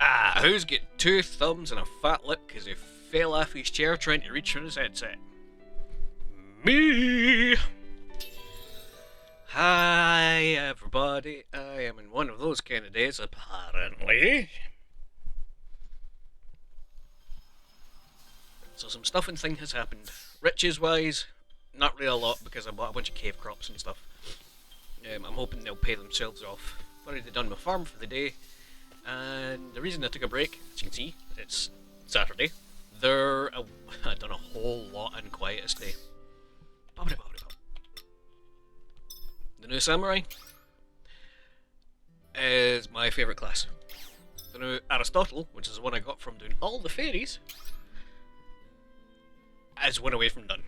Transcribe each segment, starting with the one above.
Ah, who's got two thumbs and a fat lip because he fell off his chair trying to reach for his headset? Me! Hi everybody, I am in one of those kind of days apparently. So some stuff and thing has happened. Riches wise, not really a lot because I bought a bunch of cave crops and stuff. I'm hoping they'll pay themselves off. I've already done my farm for the day, and the reason I took a break, as you can see, it's Saturday. I've done a whole lot in quietest day. The new samurai is my favourite class. The new Aristotle, which is the one I got from doing all the fairies, is one away from done.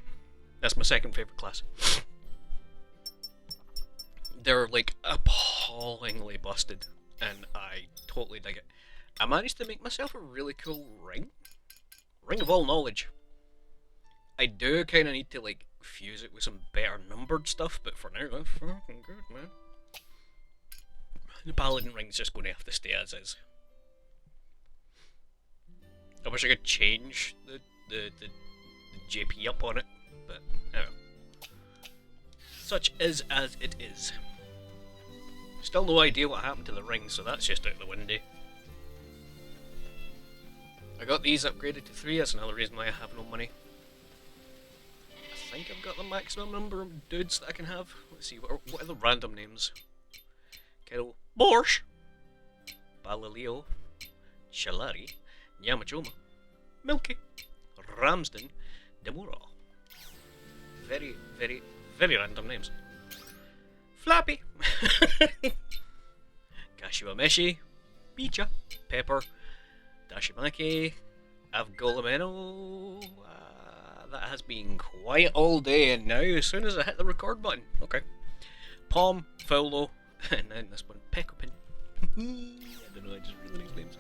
That's my second favourite class. They're like appallingly busted, and I totally dig it. I managed to make myself a really cool ring. Ring of all knowledge. I do kind of need to like fuse it with some better numbered stuff, but for now that's fucking good, man. The paladin ring's just going to have to stay as is. I wish I could change the JP up on it, but such is as it is. Still no idea what happened to the ring, so that's just out the window. I got these upgraded to 3, that's another reason why I have no money. I think I've got the maximum number of dudes that I can have. Let's see, what are the random names? Kettle, Borscht, Balaleo, Shalari, Yamachoma, Milky, Ramsden, Demura. Very, very, very random names. Flappy, Kashiwameshi, Picha, Pepper, Dashimaki, Avgolameno. That has been quiet all day, and now as soon as I hit the record button, okay. Palm, Faulo, and then this one, Pecopin. I don't know, I just really nice names.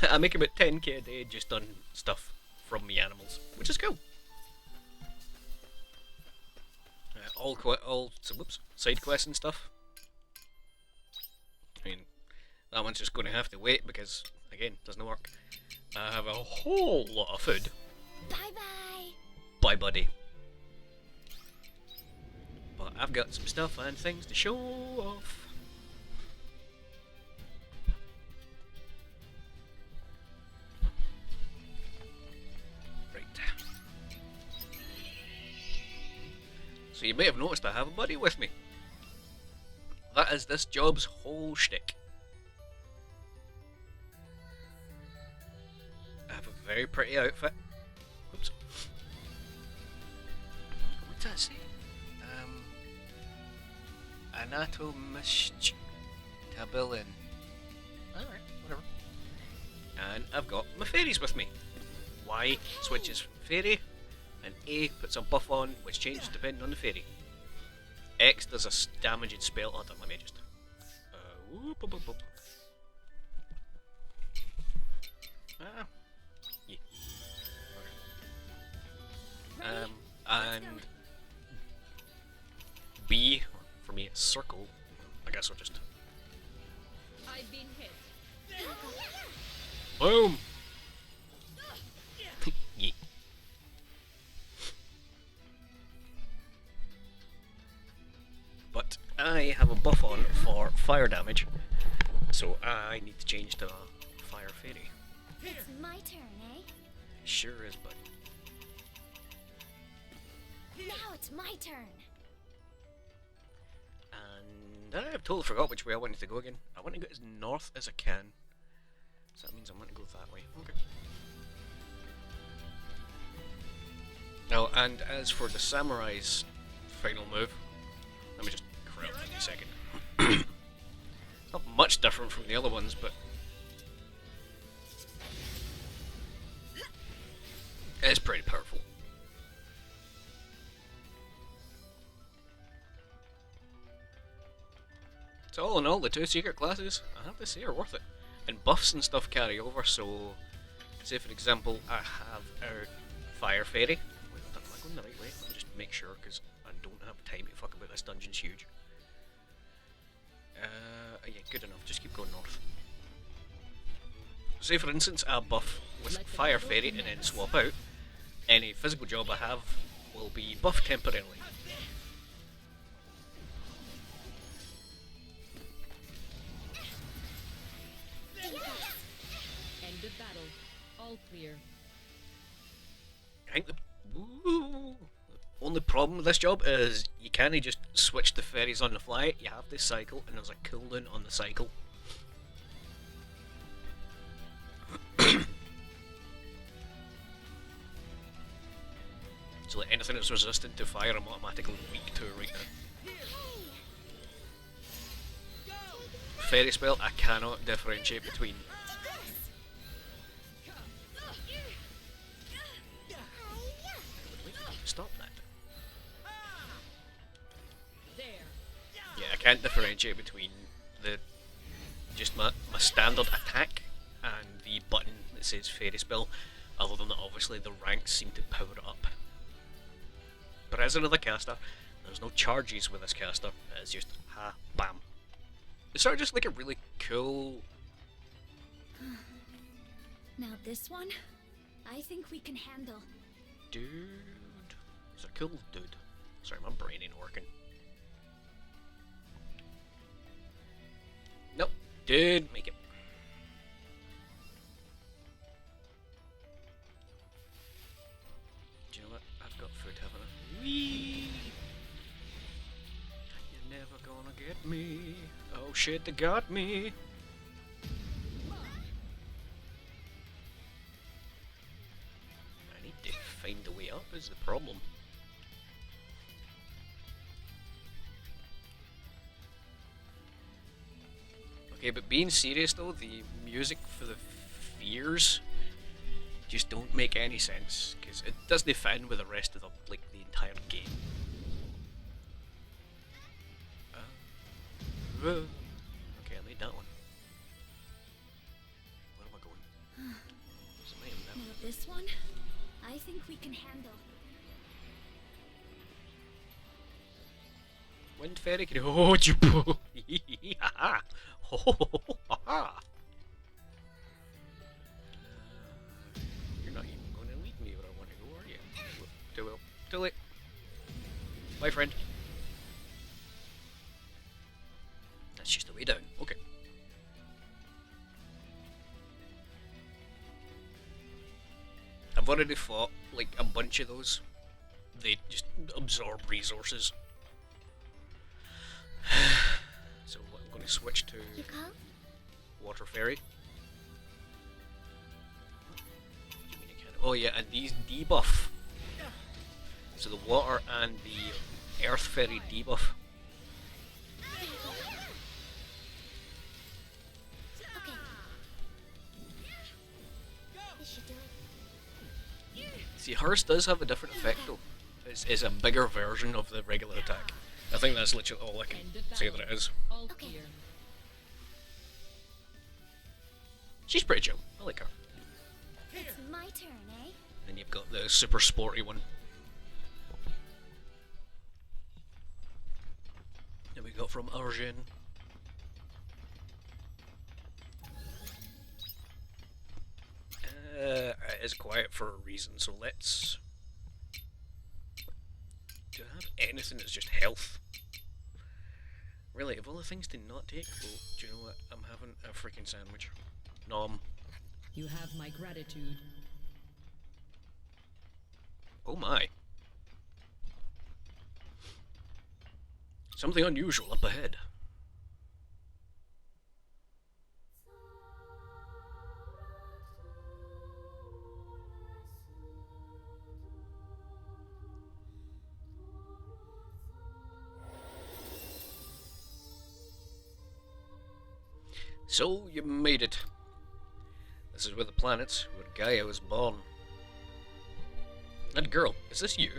I make about 10k a day just on stuff from the animals, which is cool. All side quests and stuff. I mean, that one's just going to have to wait because, again, it doesn't work. I have a whole lot of food. Bye bye. Bye, buddy. But I've got some stuff and things to show off. Right. So you may have noticed I have a buddy with me. That is this job's whole shtick. I have a very pretty outfit. Oops. What's that say? Anatomist Tabillin. Alright, whatever. And I've got my fairies with me. Y switches fairy, and A puts a buff on, which changes depending on the fairy. X does a damaging spell. Hold on, let me just. Whoop, whoop, whoop. Yeah. Okay. And B, for me, it's circle. I guess I'll just. I've been hit. Boom! Yeah. But I have a buff on for fire damage, so I need to change to a fire fairy. It's my turn, eh? Sure is, bud. Now it's my turn. And I've totally forgot which way I wanted to go again. I want to go as north as I can. So that means I want to go that way. Okay. Now, and as for the samurai's final move, let me just correct in a second. Not much different from the other ones, but it's pretty powerful. So all in all, the two secret classes, I have to say, are worth it. And buffs and stuff carry over, so say for example, I have our fire fairy. Wait, am I going the right way? Let me just make sure, because I don't have time to fuck about this dungeon's huge. Yeah. good enough. Just keep going north. Say for instance I buff with Fire Fairy and then swap out, any physical job I have will be buffed temporarily. End of battle. All clear. I think the only problem with this job is you can't just switch the fairies on the fly, you have to cycle and there's a cooldown on the cycle. So like anything that's resistant to fire I'm automatically weak to right now. Fairy spell I cannot differentiate between. Stop that. Yeah, I can't differentiate between the just my standard attack and the button that says fairy spell, other than that obviously the ranks seem to power it up. But as another caster, there's no charges with this caster, it's just ha bam. It's sort of just like a really cool... Now this one, I think we can handle. Dude. It's a cool dude. Sorry, my brain ain't working. Nope. Dude, make it. Do you know what? I've got food, haven't I? Whee! You're never gonna get me. Oh shit, they got me. I need to find the way up is the problem. Okay, but being serious though, the music for the fears just don't make any sense because it doesn't fit in with the rest of the the entire game. Okay, I made that one. Where am I going? Now this one, I think we can handle. Wind fairy can hold you. Ha ha. You're not even going to lead me where I want to go, are you? Too well. Too late. Bye, friend. That's just the way down. Okay. I've already fought like a bunch of those. They just absorb resources. So I'm going to switch to Water Fairy. Oh yeah, and these debuff. So the Water and the Earth Fairy debuff. See, hers does have a different effect though. It's a bigger version of the regular attack. I think that's literally all I can say that it is. She's pretty chill. I like her. It's my turn, eh? Then you've got the super sporty one. That we got from Arjun. It is quiet for a reason, so let's... Do I have anything that's just health? Really, of all the things to not take, well, do you know what? I'm having a freaking sandwich. Nom. You have my gratitude. Oh my. Something unusual up ahead. So, you made it. This is where the planets, where Gaia was born. That girl, is this you?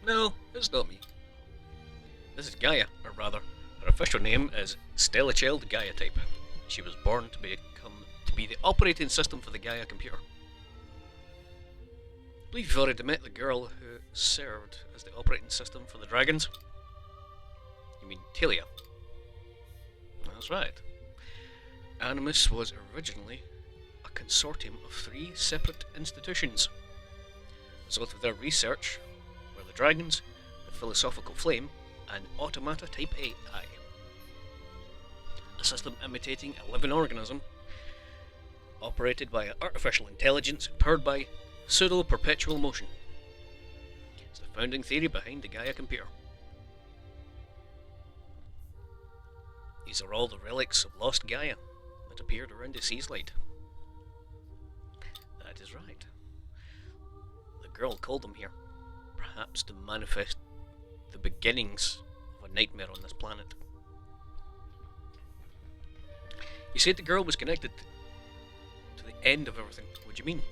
No, it's not me. This is Gaia, or rather, her official name is Stella Child Gaia Type. She was born to be the operating system for the Gaia computer. I believe you've already met the girl who served as the operating system for the dragons. You mean Talia? That's right. Animus was originally a consortium of 3 separate institutions. The result of their research were the dragons, the philosophical flame, and automata type AI. A system imitating a living organism, operated by artificial intelligence powered by pseudo-perpetual motion. It's the founding theory behind the Gaia computer. These are all the relics of lost Gaia that appeared around the sea's light. That is right. The girl called them here, perhaps to manifest the beginnings of a nightmare on this planet. You said the girl was connected to the end of everything. What do you mean?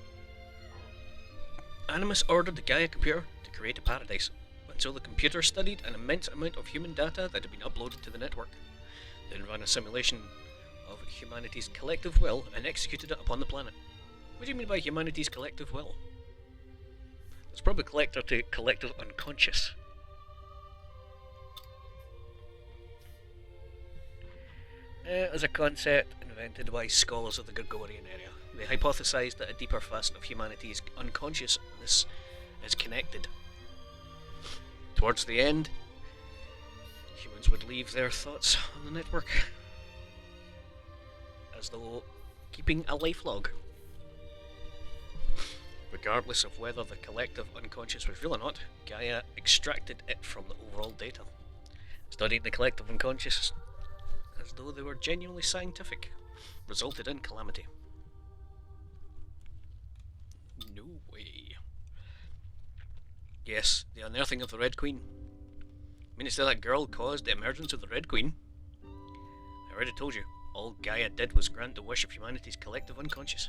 Animus ordered the Gaia computer to create a paradise, until the computer studied an immense amount of human data that had been uploaded to the network, then ran a simulation of humanity's collective will and executed it upon the planet. What do you mean by humanity's collective will? It's probably collector to collective unconscious. As a concept invented by scholars of the Gregorian area, they hypothesized that a deeper facet of humanity's unconsciousness is connected. Towards the end, humans would leave their thoughts on the network, as though keeping a life log. Regardless of whether the collective unconscious was real or not, Gaia extracted it from the overall data. Studying the collective unconscious as though they were genuinely scientific resulted in calamity. No way. Yes, the unearthing of the Red Queen. Mean to say that girl caused the emergence of the Red Queen? I already told you, all Gaia did was grant the wish of humanity's collective unconscious.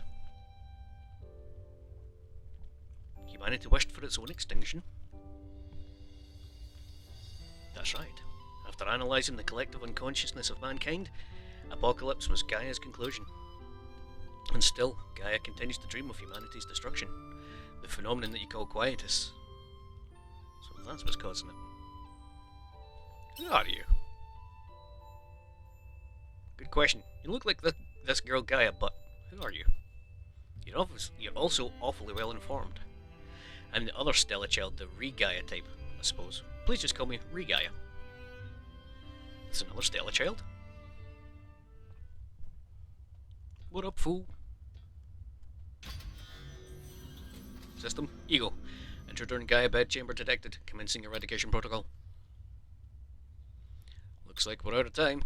Humanity wished for its own extinction? That's right. After analysing the collective unconsciousness of mankind, apocalypse was Gaia's conclusion. And still, Gaia continues to dream of humanity's destruction, the phenomenon that you call quietus. So that's what's causing it. Who are you? Good question. You look like this girl Gaia, but who are you? You're also awfully well informed. I'm the other Stella child, the Re-Gaia type, I suppose. Please just call me Re-Gaia. It's another Stella child. What up, fool? System, Ego. Intruder in Gaia bedchamber detected. Commencing eradication protocol. Looks like we're out of time.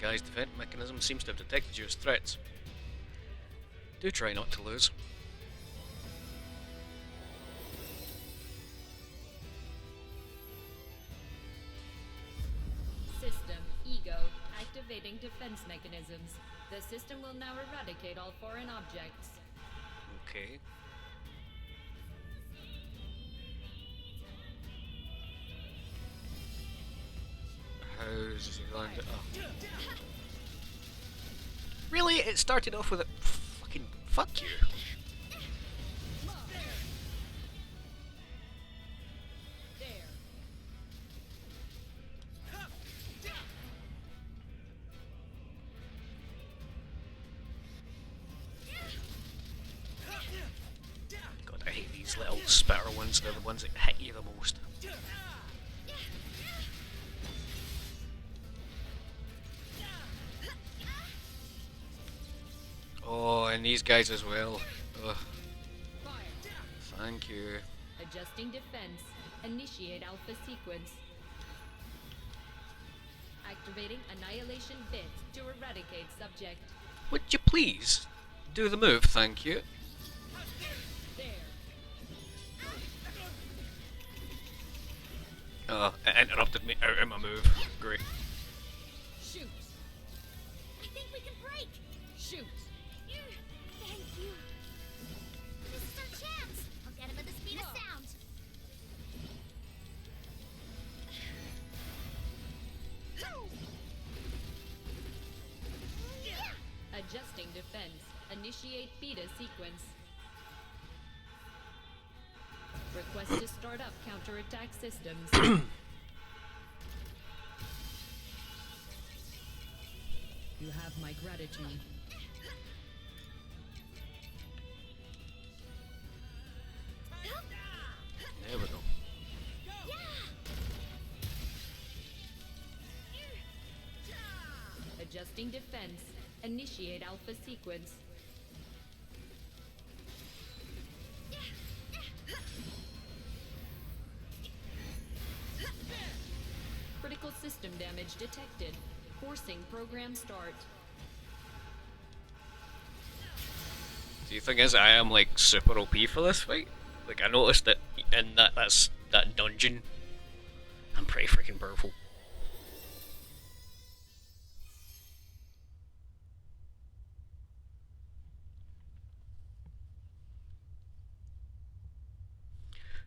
Gaia's defense mechanism seems to have detected you as threats. Do try not to lose. System Ego activating defense mechanisms. The system will now eradicate all foreign objects. Okay. How's it going to... Oh. Really? It started off with a... Fucking... Fuck you. God, I hate these little spitter ones. They're the ones that hit you the most. Oh, and these guys as well. Ugh. Thank you. Adjusting defense. Initiate alpha sequence. Activating annihilation bit to eradicate subject. Would you please do the move? Thank you. There. Oh, it interrupted me out of my move. Great. Shoot. I think we can break. Shoot. Thank you. This is our chance. I'll get him at the speed of sound. Adjusting defense. Initiate beta sequence. Request to start up counterattack systems. have my gratitude. There we go. Adjusting defense. Initiate alpha sequence. Critical system damage detected. Forcing program start. The thing is, I am like super OP for this fight. Like I noticed that in that dungeon, I'm pretty freaking powerful.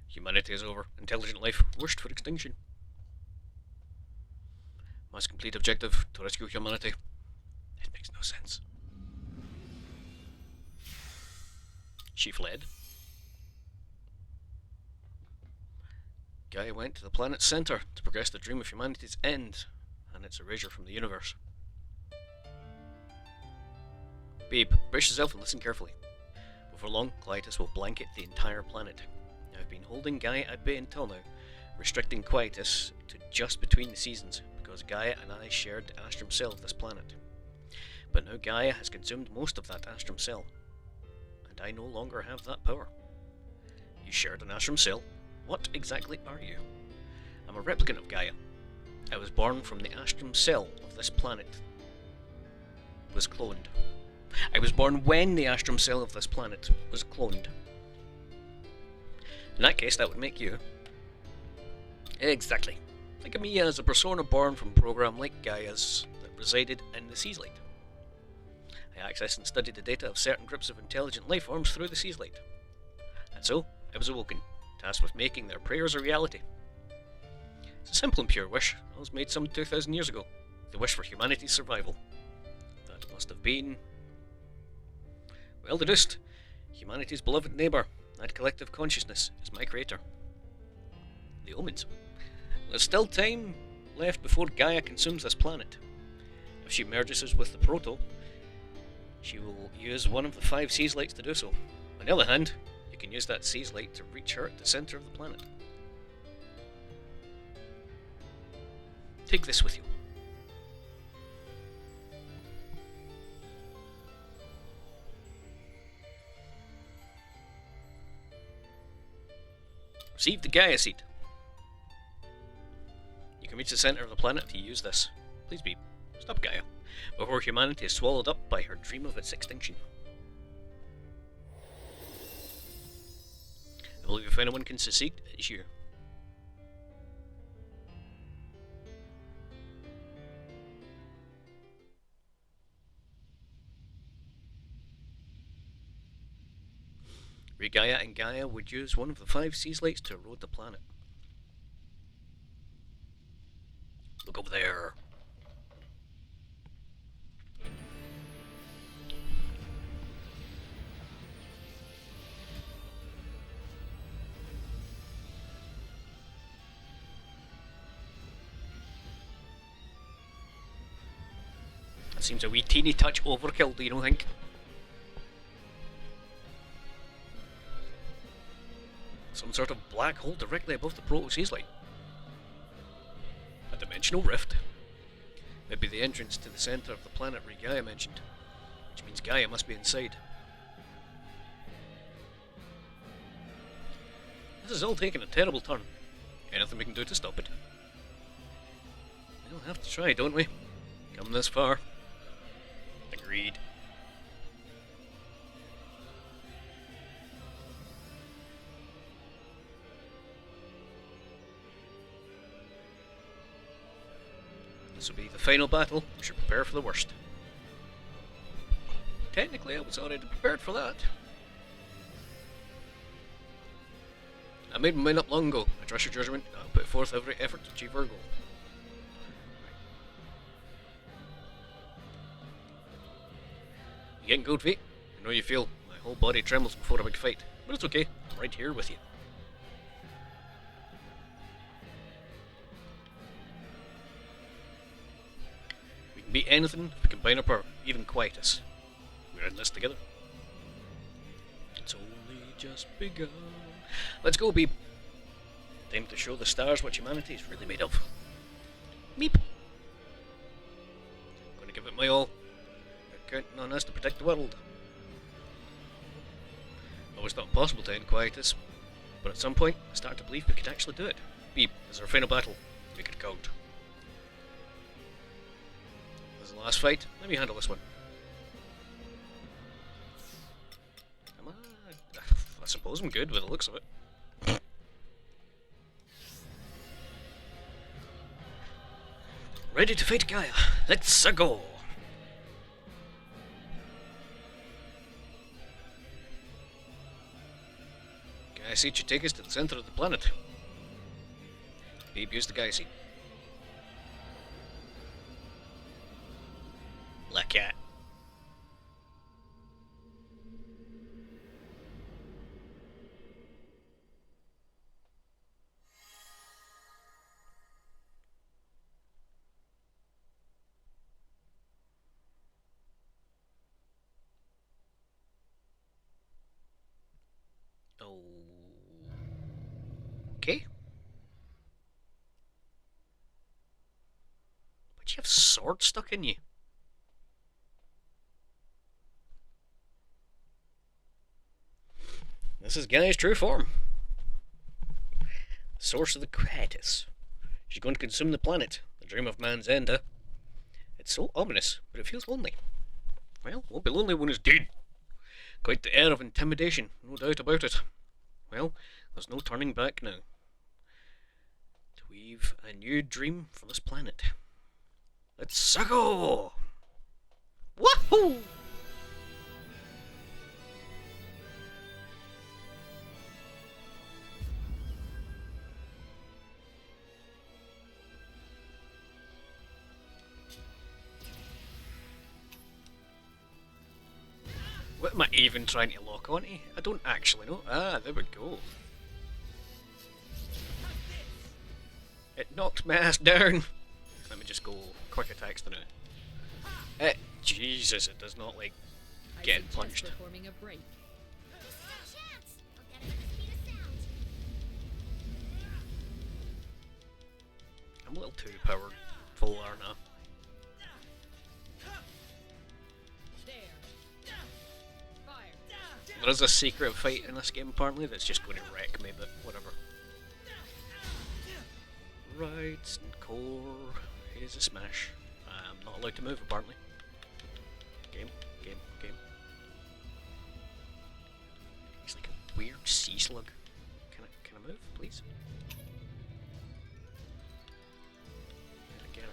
Humanity is over. Intelligent life wished for extinction. Must complete objective to rescue humanity. It makes no sense. She fled. Gaia went to the planet's center to progress the dream of humanity's end and its erasure from the universe. Babe, brace yourself and listen carefully. Before long, Quietus will blanket the entire planet. I've been holding Gaia at bay until now, restricting Quietus to just between the seasons, because Gaia and I shared the astrum cell of this planet. But now Gaia has consumed most of that astrum cell, and I no longer have that power. You shared an astrum cell? What exactly are you? I'm a replicant of Gaia. I was born from the astrum cell of this planet. Was cloned. I was born when the astrum cell of this planet was cloned. In that case, that would make you. Exactly. Think of me as a persona born from a program like Gaia's that resided in the Sea's Light. I accessed and studied the data of certain groups of intelligent life forms through the Sea's Light. And so, I was awoken, tasked with making their prayers a reality. It's a simple and pure wish. It was made some 2,000 years ago. The wish for humanity's survival. That must have been... well deduced. Humanity's beloved neighbour. That collective consciousness is my creator. The omens. There's still time left before Gaia consumes this planet. If she merges us with the Proto, she will use one of the 5 Sea's Lights to do so. On the other hand, you can use that Sea's Light to reach her at the centre of the planet. Take this with you. Receive the Gaia seed. You can reach the centre of the planet if you use this. Please be. Stop Gaia, before humanity is swallowed up by her dream of its extinction. I believe if anyone can succeed, it's you. Gaia and Gaia would use one of the 5 Sea's Lights to erode the planet. Look over there. That seems a wee teeny touch overkill, do you not think? Some sort of black hole directly above the Proto-Sea's Light. A dimensional rift. Maybe the entrance to the centre of the planet Gaia mentioned, which means Gaia must be inside. This is all taking a terrible turn. Anything we can do to stop it? We'll have to try, don't we? Come this far. Agreed. This will be the final battle. We should prepare for the worst. Technically, I was already prepared for that. I made my mind up long ago. I trust your judgment. I'll put forth every effort to achieve our goal. You getting cold feet? I know you feel my whole body trembles before a big fight, but it's okay. I'm right here with you. We Beat anything if we combine our power, even Quietus. We're in this together. It's only just begun. Let's go, Beep. Time to show the stars what humanity is really made of. Meep. Gonna give it my all. They're counting on us to protect the world. It was not possible to end Quietus, but at some point I started to believe we could actually do it. Beep, this is our final battle. Make it count. This is the last fight. Let me handle this one. Come on. I suppose I'm good with the looks of it. Ready to fight Gaia. Let's go. Gaia seat should take us to the center of the planet. Beep, use the Gaia seat. Like that. Okay. But you have sword stuck in you. This is Gaia's true form. The source of the Quietus. She's going to consume the planet. The dream of man's end, huh? It's so ominous, but it feels lonely. Well, won't be lonely when it's dead. Quite the air of intimidation, no doubt about it. Well, there's no turning back now. To weave a new dream for this planet. Let's go! Woohoo! What am I even trying to lock onto? I don't actually know. Ah, there we go. It knocked my ass down. Let me just go quick attacks to now. Jesus, it does not like getting punched. Performing a break. This is our chance. I'll get him at the speed of sound. I'm a little too powerful, aren't I? There is a secret fight in this game apparently that's just going to wreck me, but whatever. Right, and core is a smash. I'm not allowed to move apparently. Game. He's like a weird sea slug. Can I move, please? Can I get him?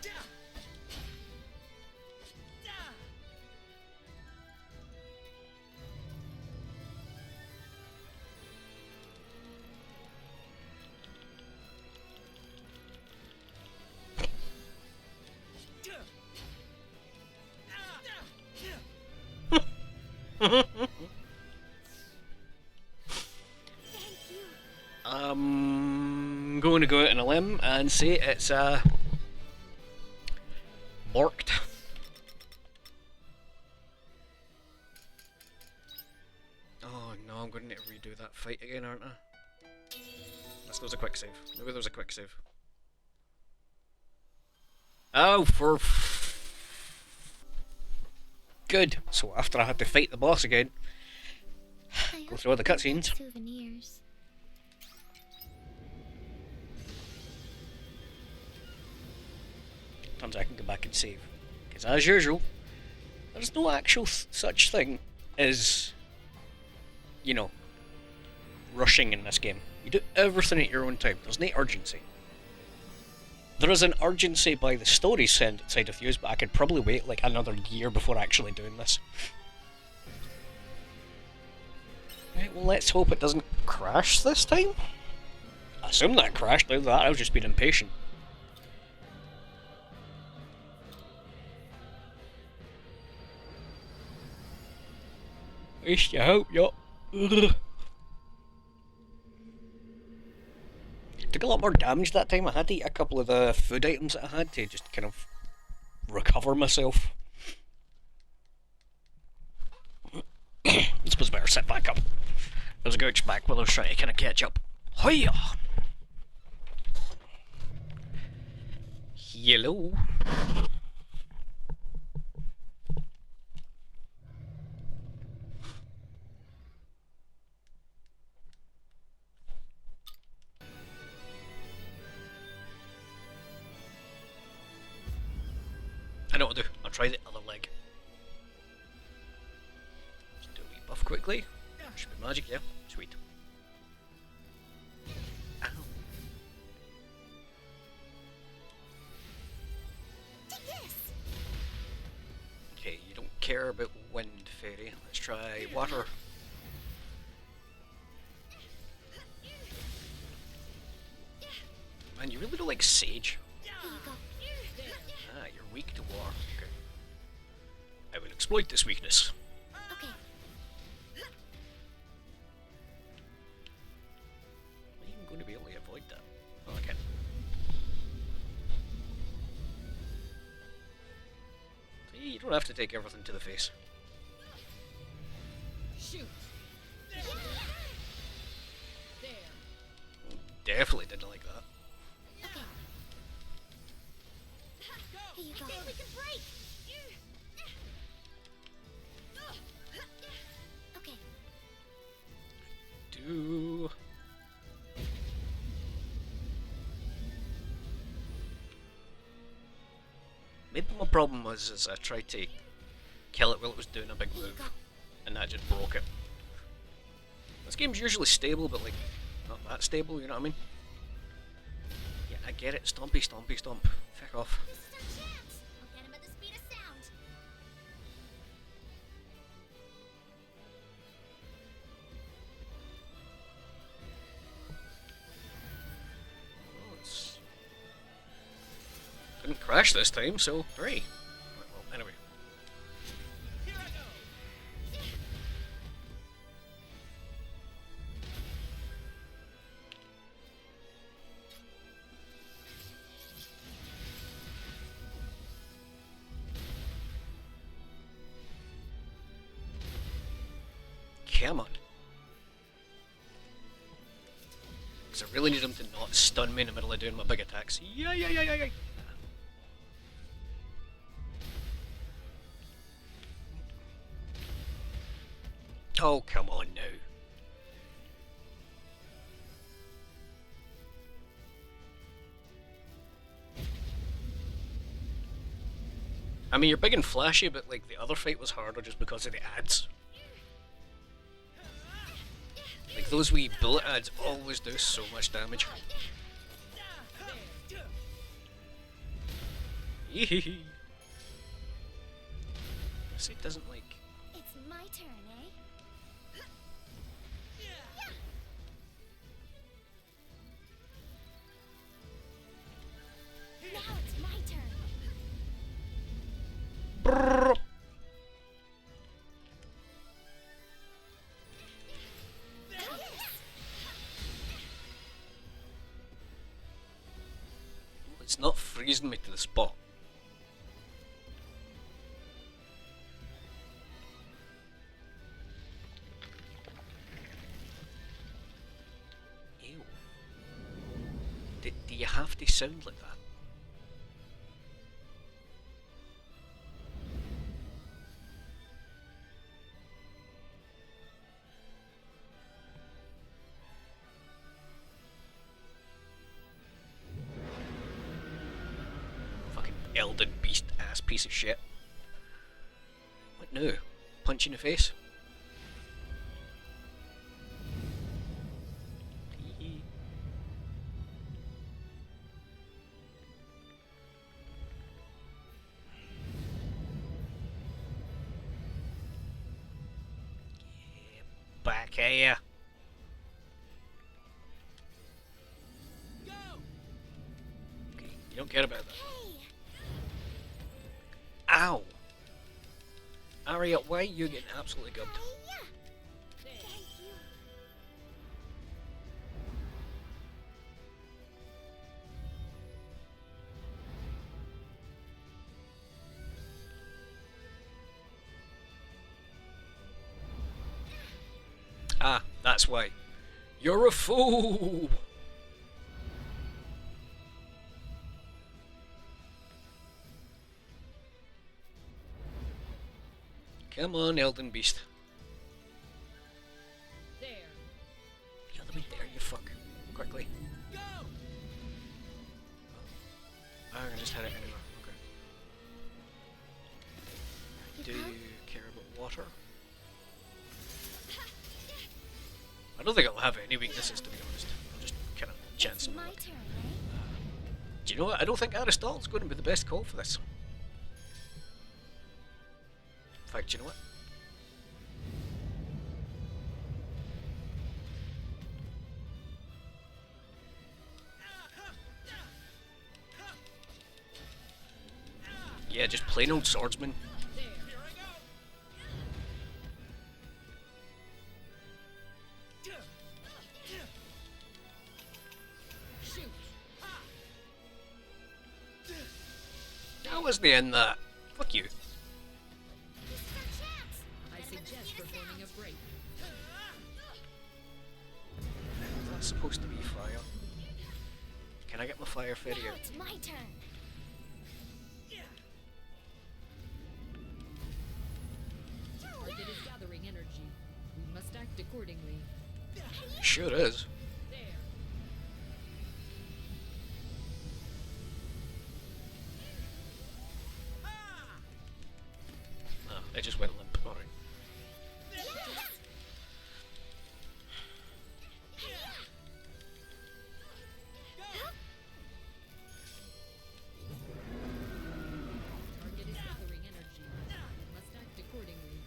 I'm going to go out on a limb and say it's borked. Oh no, I'm going to need to redo that fight again, aren't I? Unless there's a quick save. Maybe there's a quick save. Oh, for good. So after I had to fight the boss again, go through all the cutscenes. Souvenirs. Turns out I can go back and save. Because as usual, there's no actual such thing as, you know, rushing in this game. You do everything at your own time. There's no urgency. There is an urgency by the story side of things, but I could probably wait like another year before actually doing this. Right, well let's hope it doesn't crash this time. I assume that crashed, like that I was just being impatient. At least you hope, yup. Took a lot more damage that time. I had to eat a couple of the food items that I had to just kind of recover myself. I suppose I better sit back up. I was gouched back while I was trying to kind of catch up. Hiya! Hello. I know what to do. I'll try the other leg. Just do a wee buff quickly. Should be magic, yeah. Sweet. Ow. Take this. Okay, you don't care about wind, fairy. Let's try water. Man, you really don't like sage. Here you go. Ah, you're weak to war. Okay. I will exploit this weakness. Okay. Are you going to be able to avoid that? Oh, I can. See, you don't have to take everything to the face. Shoot. There. Definitely didn't like that. Here you go. We can break. Okay. Do. Maybe my problem was is I tried to kill it while it was doing a big move, and that just broke it. This game's usually stable, but like not that stable. You know what I mean? Yeah, I get it. Stompy, stompy, stomp. Feck off. This is our chance. I'll get him at the speed of sound. Well, it's... Didn't crash this time, so hooray. Well, anyway. Come on. Because I really need him to not stun me in the middle of doing my big attacks. Yeah. Oh, come on now. I mean, you're big and flashy, but like the other fight was harder just because of the ads. Like those wee bullet ads always do so much damage. Yee. This it doesn't like. It's my turn, eh? Now it's my turn. Brrr. It's not freezing me to the spot. Ew. Do you have to sound like that? Fucking Elden Beast ass piece of shit. What now? Punch in the face? Back here. Okay, you don't care about that. Hey, Ow! Aria, why are you getting absolutely gubbed? yeah. Thank you. Ah, that's why. You're a fool! Come on, Elden Beast. There. The other way there, you fuck. Quickly. I'm gonna just hit it anyway. Okay. Do you care about water? I don't think I'll have any weaknesses, to be honest. I'll just kind of chance them. My turn, eh? Do you know what? I don't think Harvestella's going to be the best call for this. In fact, do you know what? Yeah, just plain old swordsman. That wasn't in that. Fuck you. This is our chance. I suggest performing a break. That's supposed to be fire. Can I get my fire fairy Now out? it's my turn. Target is gathering energy. We must act accordingly. Sure is. There. Oh, it just went limp. Alright. Target is gathering energy. We must act accordingly.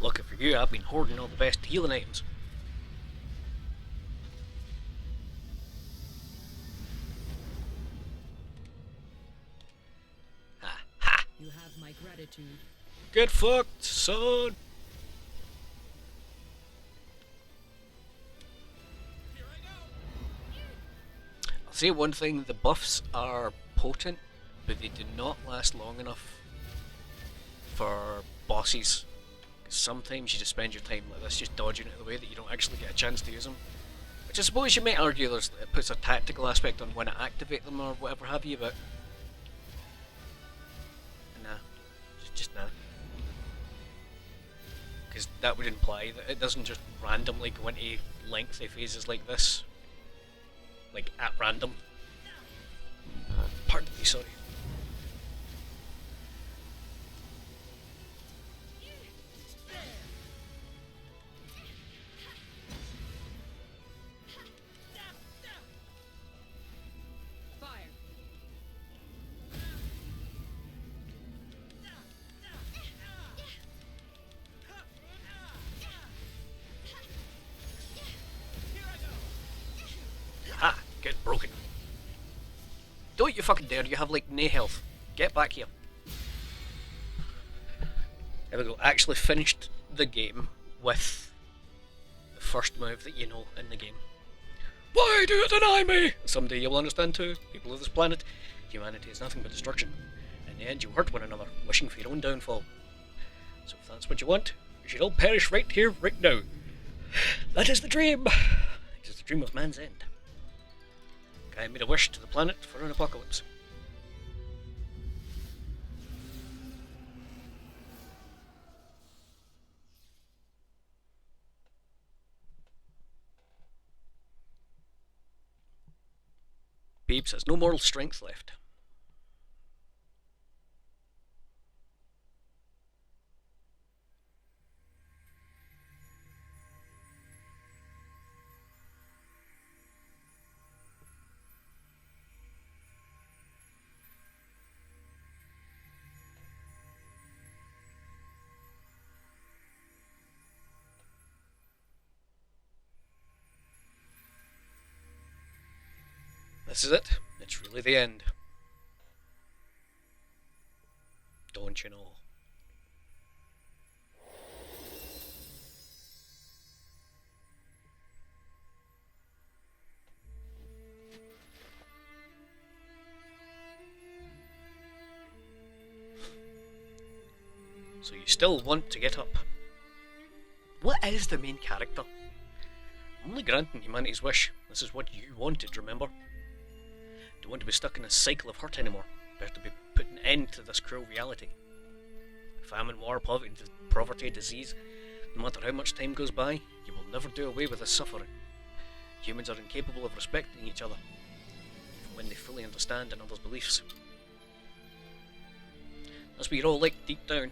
Lucky for you, I've been hoarding all the best healing items. Ha ha! You have my gratitude. Get fucked, son! I'll say one thing, the buffs are potent, but they do not last long enough for bosses. 'Cause sometimes you just spend your time like this just dodging it out of the way that you don't actually get a chance to use them. Which I suppose you might argue it puts a tactical aspect on when to activate them or whatever have you, but nah. Just nah. Because that would imply that it doesn't just randomly go into lengthy phases like this. Like, at random. Pardon me, sorry. Fire. Ah, get broken. Don't you fucking dare, you have like no health. Get back here. There we go, actually finished the game with the first move that you know in the game. Why do you deny me? Someday you'll understand too, people of this planet. Humanity is nothing but destruction. In the end you hurt one another, wishing for your own downfall. So if that's what you want, you should all perish right here, right now. That is the dream. It is the dream of man's end. I made a wish to the planet for an apocalypse. Babes has no moral strength left. This is it. It's really the end. Don't you know? So you still want to get up. What is the main character? I'm only granting humanity's wish. This is what you wanted, remember? Don't want to be stuck in a cycle of hurt anymore. Better be putting an end to this cruel reality. Famine, war, poverty, disease. No matter how much time goes by, you will never do away with this suffering. Humans are incapable of respecting each other, even when they fully understand another's beliefs. That's what you're all like deep down.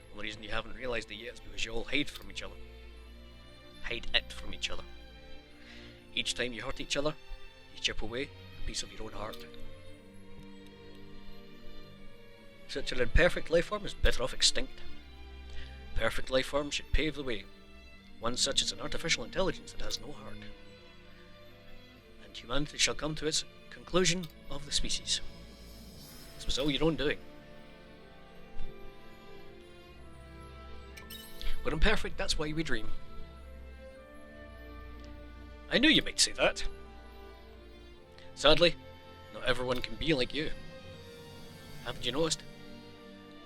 The only reason you haven't realised it yet is because you all hide from each other. Hide it from each other. Each time you hurt each other, you chip away a piece of your own heart. Such an imperfect life form is better off extinct. A perfect life form should pave the way. One such as an artificial intelligence that has no heart. And humanity shall come to its conclusion of the species. This was all your own doing. We're imperfect, that's why we dream. I knew you might say that. Sadly, not everyone can be like you. Haven't you noticed?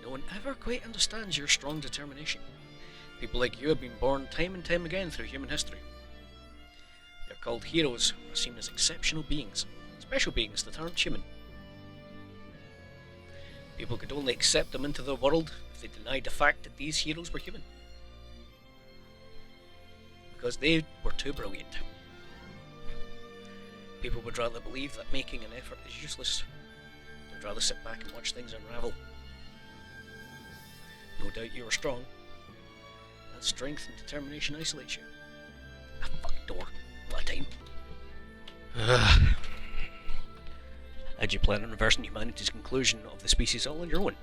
No one ever quite understands your strong determination. People like you have been born time and time again through human history. They're called heroes, are seen as exceptional beings, special beings that aren't human. People could only accept them into the world if they denied the fact that these heroes were human. Because they were too brilliant. People would rather believe that making an effort is useless. They'd rather sit back and watch things unravel. No doubt you are strong. That strength and determination isolates you. A fucking door. What a time. Had you planned on reversing humanity's conclusion of the species all on your own?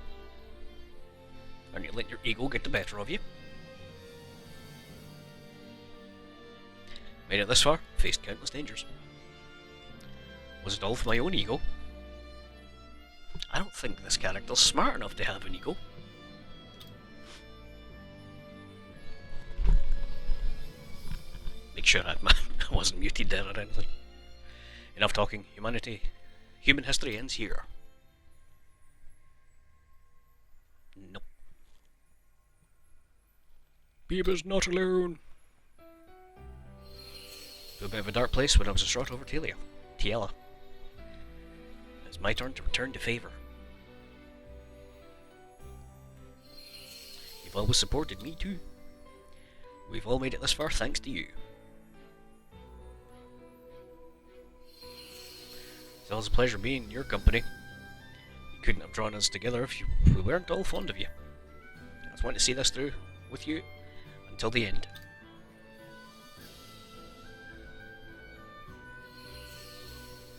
Aren't you letting your ego get the better of you? Made it this far, faced countless dangers. Was it all for my own ego? I don't think this character's smart enough to have an ego. Make sure I wasn't muted there or anything. Enough talking. Human history ends here. Nope. Beaver's not alone. To a bit of a dark place when I was shot over Tiela. It's my turn to return to favour. You've always supported me too. We've all made it this far thanks to you. It's always a pleasure being in your company. You couldn't have drawn us together if we weren't all fond of you. I just want to see this through with you until the end.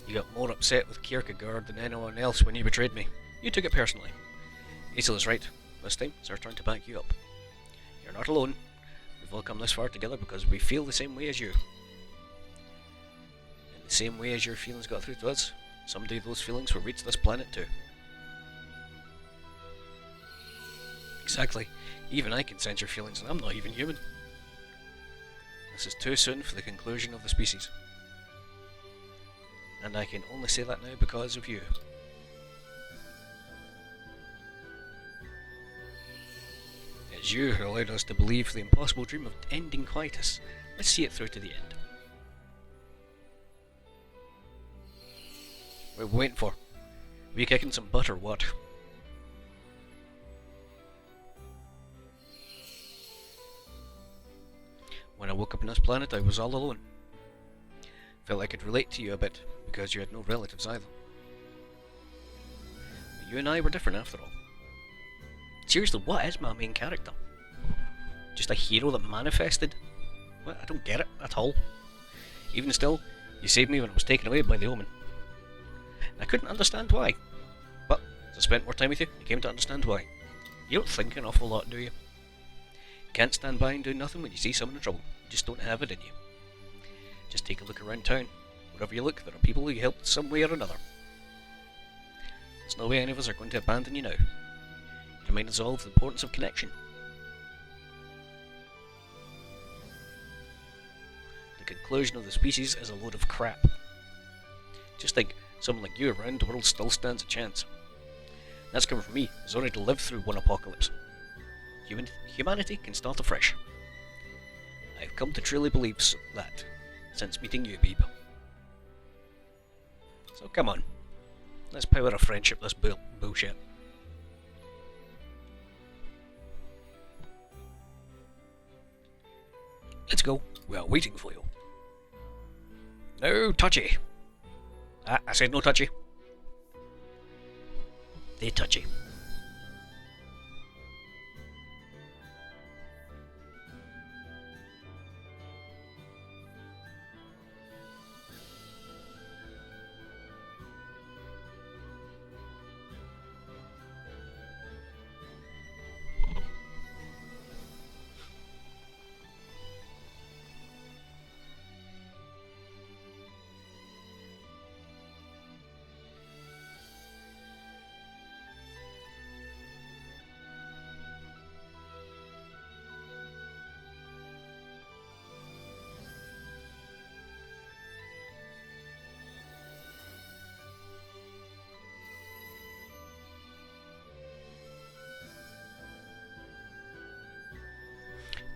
You got more upset with Kierkegaard than anyone else when you betrayed me. You took it personally. Aesel is right. This time, it's our turn to back you up. You're not alone. We've all come this far together because we feel the same way as you. In the same way as your feelings got through to us, someday those feelings will reach this planet too. Exactly. Even I can sense your feelings and I'm not even human. This is too soon for the conclusion of the species. And I can only say that now because of you. It's you who allowed us to believe the impossible dream of ending quietus. Let's see it through to the end. What are we waiting for? Are we kicking some butt or what? When I woke up on this planet, I was all alone. Felt I could relate to you a bit, because you had no relatives either. But you and I were different after all. Seriously, what is my main character? Just a hero that manifested? What? I don't get it at all. Even still, you saved me when I was taken away by the Omen. And I couldn't understand why. But, as I spent more time with you, I came to understand why. You don't think an awful lot, do you? You can't stand by and do nothing when you see someone in trouble. You just don't have it in you. Just take a look around town. Wherever you look, there are people who you helped some way or another. There's no way any of us are going to abandon you now. You remind us all of the importance of connection. The conclusion of the species is a load of crap. Just think, someone like you around, the world still stands a chance. That's coming from me, who's already lived through one apocalypse. Humanity can start afresh. I've come to truly believe that since meeting you, Beeb. So come on, let's power a friendship this bullshit. Let's go. We are waiting for you. No touchy. Ah, I said no touchy. They touchy.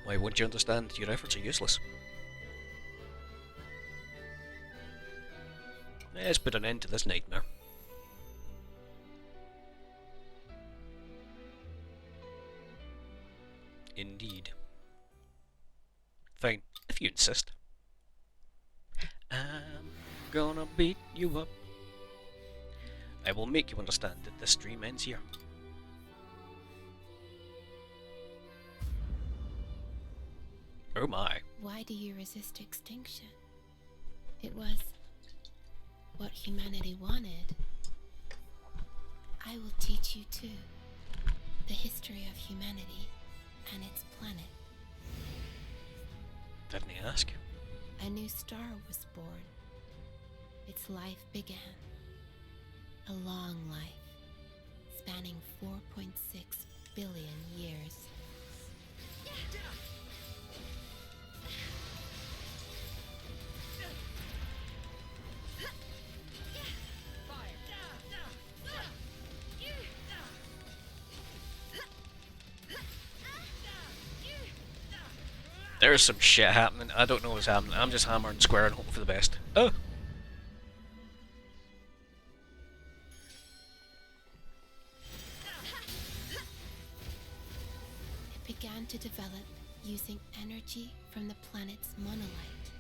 Why won't you understand? Your efforts are useless. Let's put an end to this nightmare. Indeed. Fine, if you insist. I'm gonna beat you up. I will make you understand that this dream ends here. Oh my. Why do you resist extinction? It was what humanity wanted. I will teach you too the history of humanity and its planet. Didn't he ask? A new star was born. Its life began. A long life, spanning 4.6 billion years. There's some shit happening. I don't know what's happening. I'm just hammering square and hoping for the best. Oh! It began to develop using energy from the planet's monolith.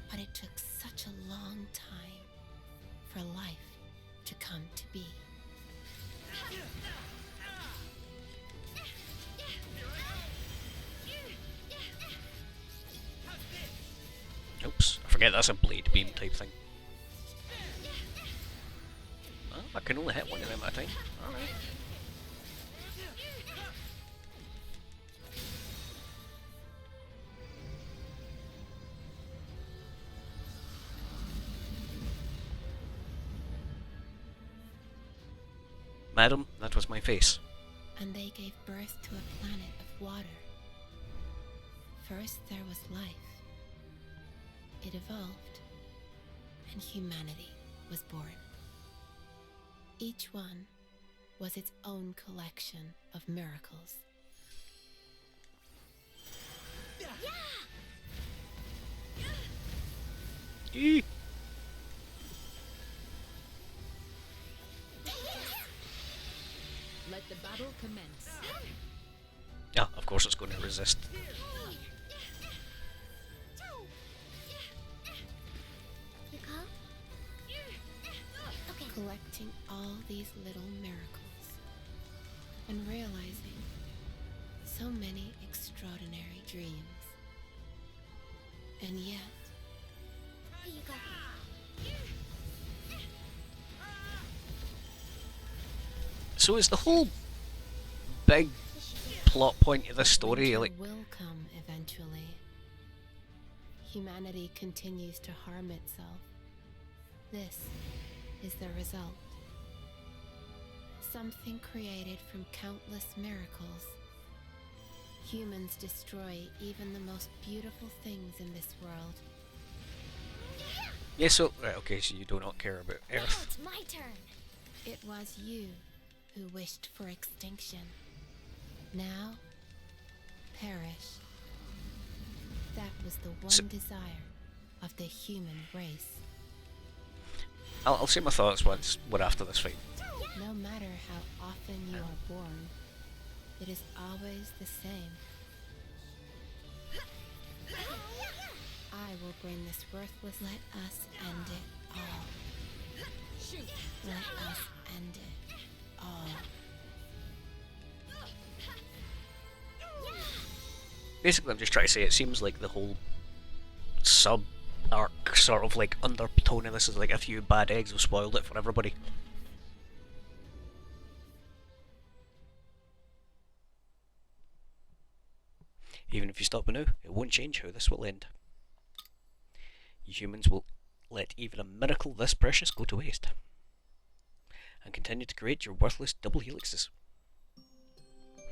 But it took such a long time for life to come to be. Oops, I forget that's a blade beam type thing. Oh, I can only hit one of them at a time. Alright. Madam, that was my face. And they gave birth to a planet of water. First there was life. It evolved, and humanity was born. Each one was its own collection of miracles. Eee. Let the battle commence. Yeah, of course it's going to resist. Collecting all these little miracles and realizing so many extraordinary dreams. And yet, Here you go. So is the whole big plot point of this story winter like... will come eventually. Humanity continues to harm itself. This is the result. Something created from countless miracles. Humans destroy even the most beautiful things in this world. Yeah, so... Right, okay, so you do not care about Now Earth. it's my turn. It was you who wished for extinction. Now, perish. That was the one So- desire of the human race. I'll say my thoughts once we're after this fight. No matter how often you are born, it is always the same. I will bring this worthless. Let us end it all. Let us end it all. Basically, I'm just trying to say it seems like the whole sub-arc sort of like undertone of this is like a few bad eggs have spoiled it for everybody. Even if you stop now, it won't change how this will end. You humans will let even a miracle this precious go to waste, and continue to create your worthless double helixes.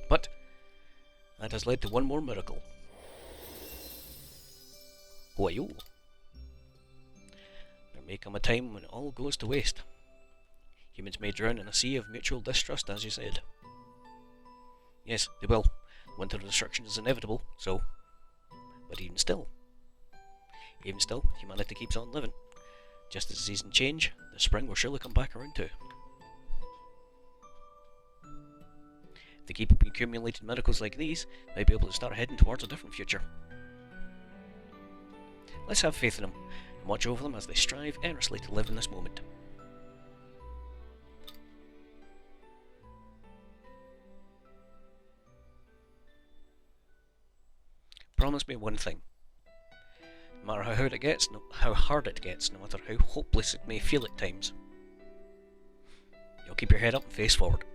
But that has led to one more miracle. Who are you? There may come a time when it all goes to waste. Humans may drown in a sea of mutual distrust, as you said. Yes, they will. Winter destruction is inevitable, so... But even still, humanity keeps on living. Just as the seasons change, the spring will surely come back around too. If they keep accumulating miracles like these, they may be able to start heading towards a different future. Let's have faith in them, and watch over them as they strive earnestly to live in this moment. Promise me one thing. No matter how hard it gets, no matter how hopeless it may feel at times, you'll keep your head up and face forward.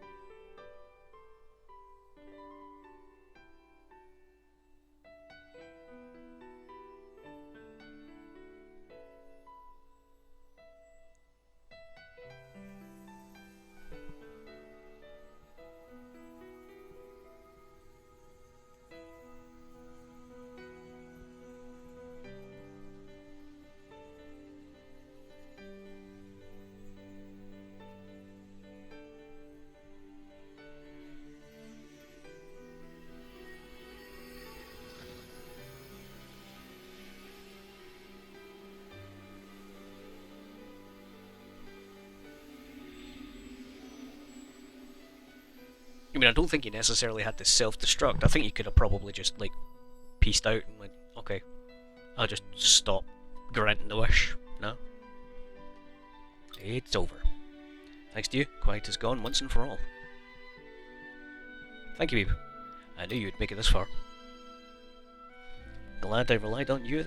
I mean, I don't think he necessarily had to self-destruct. I think he could have probably just, like, pieced out and went, okay, I'll just stop granting the wish. No. It's over. Thanks to you, quiet is gone once and for all. Thank you, Beeb. I knew you'd make it this far. Glad I relied on you.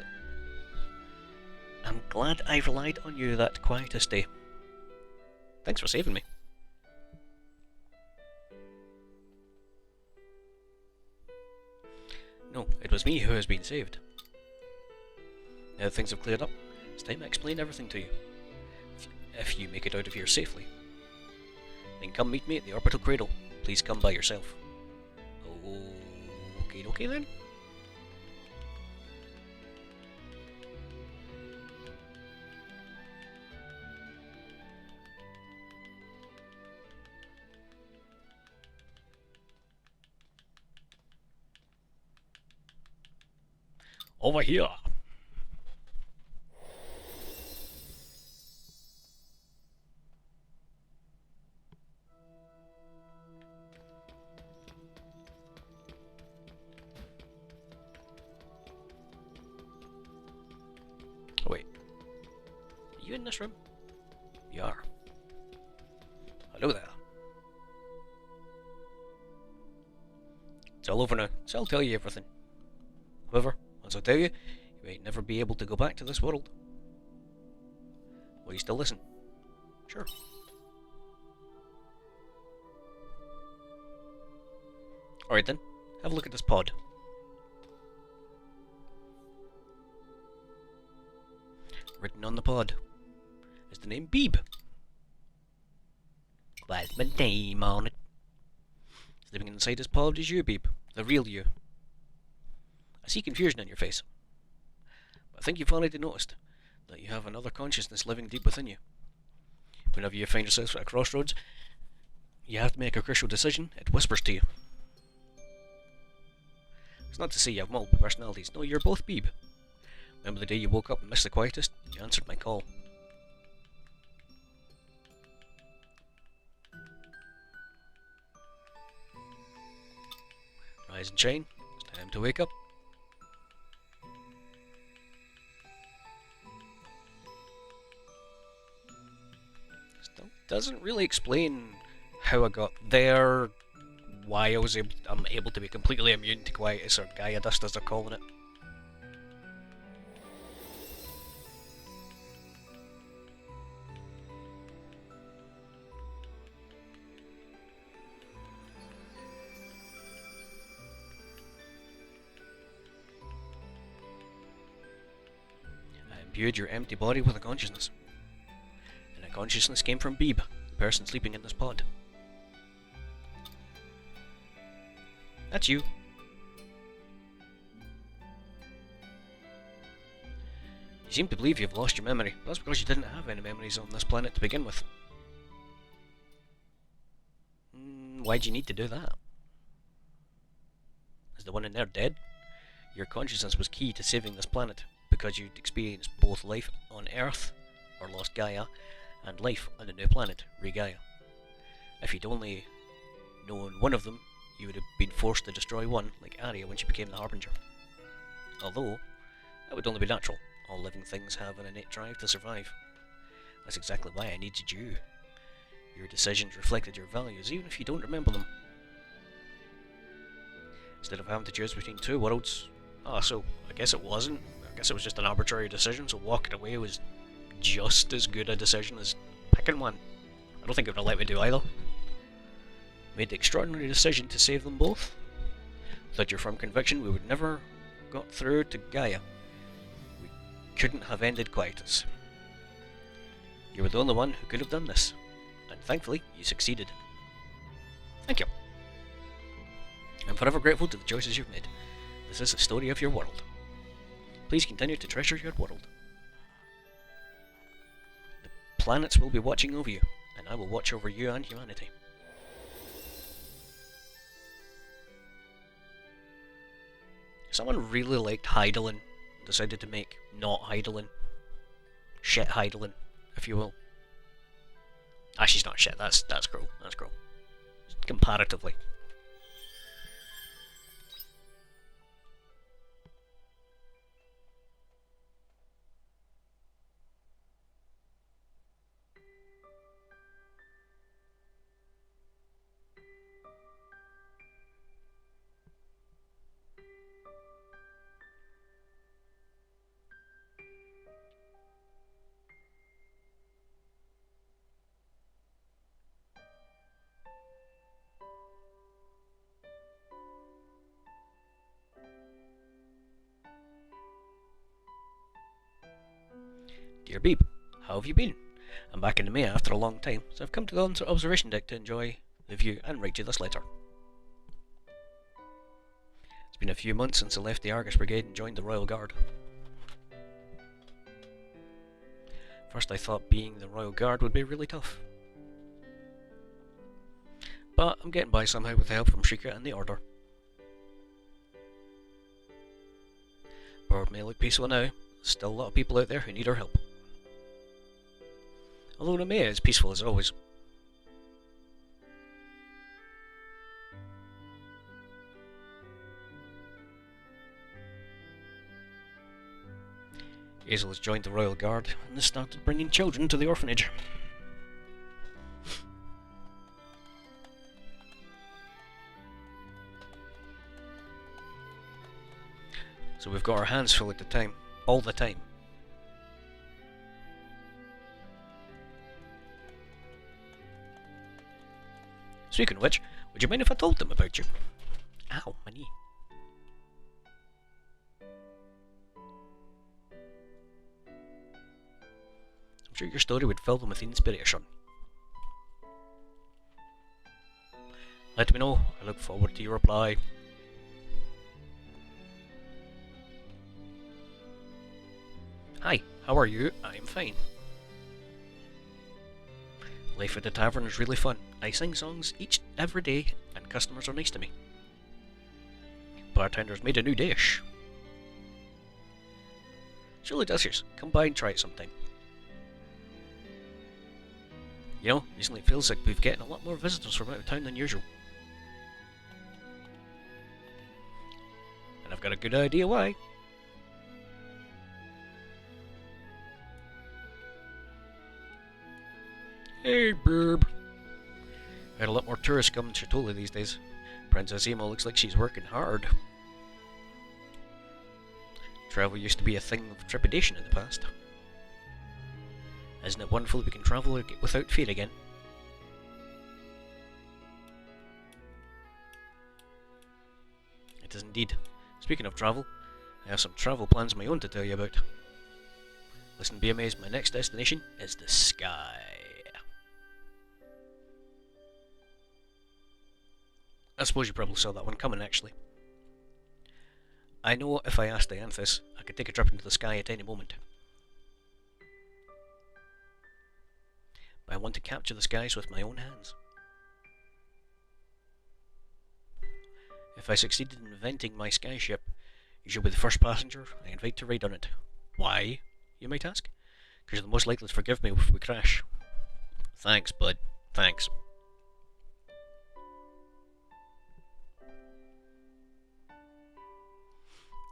I'm glad I relied on you that quietest day. Thanks for saving me. No, it was me who has been saved. Now that things have cleared up, it's time to explain everything to you. If you make it out of here safely. Then come meet me at the orbital cradle. Please come by yourself. Okay then. Over here. Wait. Are you in this room? You are. Hello there. It's all over now, so I'll tell you everything. However, as I tell you, you may never be able to go back to this world. Will you still listen? Sure. Alright then, have a look at this pod. Written on the pod is the name Beeb. That's my name on it. Living inside this pod is you, Beeb, the real you. I see confusion in your face. But I think you've already noticed that you have another consciousness living deep within you. Whenever you find yourself at a crossroads, you have to make a crucial decision, it whispers to you. It's not to say you have multiple personalities. No, you're both Beeb. Remember the day you woke up and missed the quietest? You answered my call. Rise and shine. It's time to wake up. Still doesn't really explain how I got there, why I'm able to be completely immune to quietus or Gaia dust as they're calling it. I imbued your empty body with a consciousness. And that consciousness came from Beeb, the person sleeping in this pod. That's you. You seem to believe you've lost your memory. That's because you didn't have any memories on this planet to begin with. Why'd you need to do that? Is the one in there dead? Your consciousness was key to saving this planet, because you'd experienced both life on Earth, or lost Gaia, and life on the new planet, Re-Gaia. If you'd only known one of them, you would have been forced to destroy one, like Arya when she became the Harbinger. Although, that would only be natural. All living things have an innate drive to survive. That's exactly why I needed you. Your decisions reflected your values, even if you don't remember them. Instead of having to choose between two worlds... so I guess it wasn't. I guess it was just an arbitrary decision, so walking away was just as good a decision as picking one. I don't think it would have let me do either. Made the extraordinary decision to save them both. Without your firm conviction, we would never got through to Gaia. We couldn't have ended quietus. You were the only one who could have done this, and thankfully, you succeeded. Thank you. I'm forever grateful to the choices you've made. This is the story of your world. Please continue to treasure your world. The planets will be watching over you, and I will watch over you and humanity. Someone really liked Heidelin, decided to make not Heidelin. Shit Heidelin, if you will. She's not shit, that's cruel, that's cruel. Comparatively. Dear Beeb, how have you been? I'm back in the Maya after a long time, so I've come to the observation deck to enjoy the view and write you this letter. It's been a few months since I left the Argus Brigade and joined the Royal Guard. First I thought being the Royal Guard would be really tough. But I'm getting by somehow with the help from Shrika and the Order. World may look peaceful now, there's still a lot of people out there who need our help. Although the Maya is peaceful as always. Hazel has joined the Royal Guard and has started bringing children to the orphanage. So we've got our hands full at the time, all the time. Speaking of which, would you mind if I told them about you? Ow, my knee. I'm sure your story would fill them with inspiration. Let me know, I look forward to your reply. Hi, how are you? I'm fine. Life at the tavern is really fun. I sing songs every day, and customers are nice to me. bartender's made a new dish. Surely delicious. Come by and try it sometime. You know, recently it feels like we've getting a lot more visitors from out of town than usual. And I've got a good idea why. Hey, burb. Had a lot more tourists coming to Chitoli these days. Princess Emo looks like she's working hard. Travel used to be a thing of trepidation in the past. Isn't it wonderful we can travel without fear again? It is indeed. Speaking of travel, I have some travel plans of my own to tell you about. Listen, be amazed, my next destination is the sky. I suppose you probably saw that one coming, actually. I know if I asked Dianthus, I could take a trip into the sky at any moment. But I want to capture the skies with my own hands. If I succeeded in inventing my skyship, you shall be the first passenger I invite to ride on it. Why, you might ask? Because you're the most likely to forgive me if we crash. Thanks, bud. Thanks.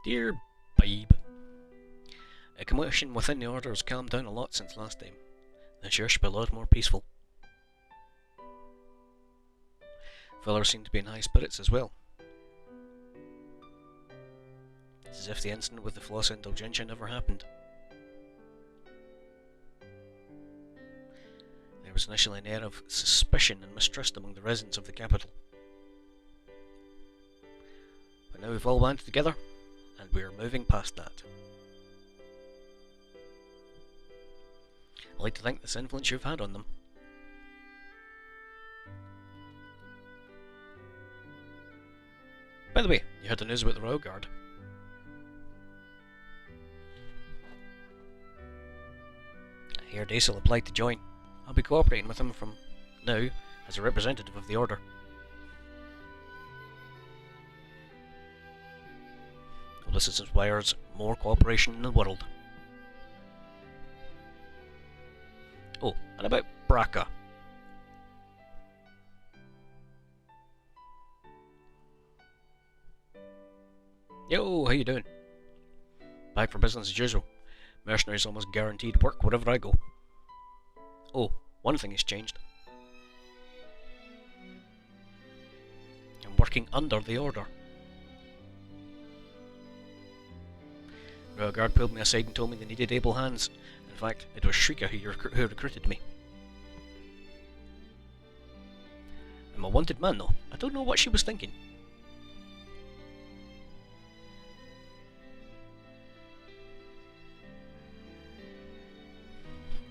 Dear babe, a commotion within the order has calmed down a lot since last time. The church should be a lot more peaceful. Fellows seem to be in high spirits as well. It's as if the incident with the Flossa Indulgentia never happened. There was initially an air of suspicion and mistrust among the residents of the capital. But now we've all banded together, and we are moving past that. I like to thank this influence you've had on them. By the way, you heard the news about the Royal Guard. I hear Daisel applied to join. I'll be cooperating with him from now as a representative of the Order. Well, this inspires more cooperation in the world. Oh, and about Braca. Yo, how you doing? Back for business as usual. Mercenaries almost guaranteed work wherever I go. Oh, one thing has changed. I'm working under the Order. The guard pulled me aside and told me they needed able hands. In fact, it was Shrika who recruited me. I'm a wanted man though. I don't know what she was thinking.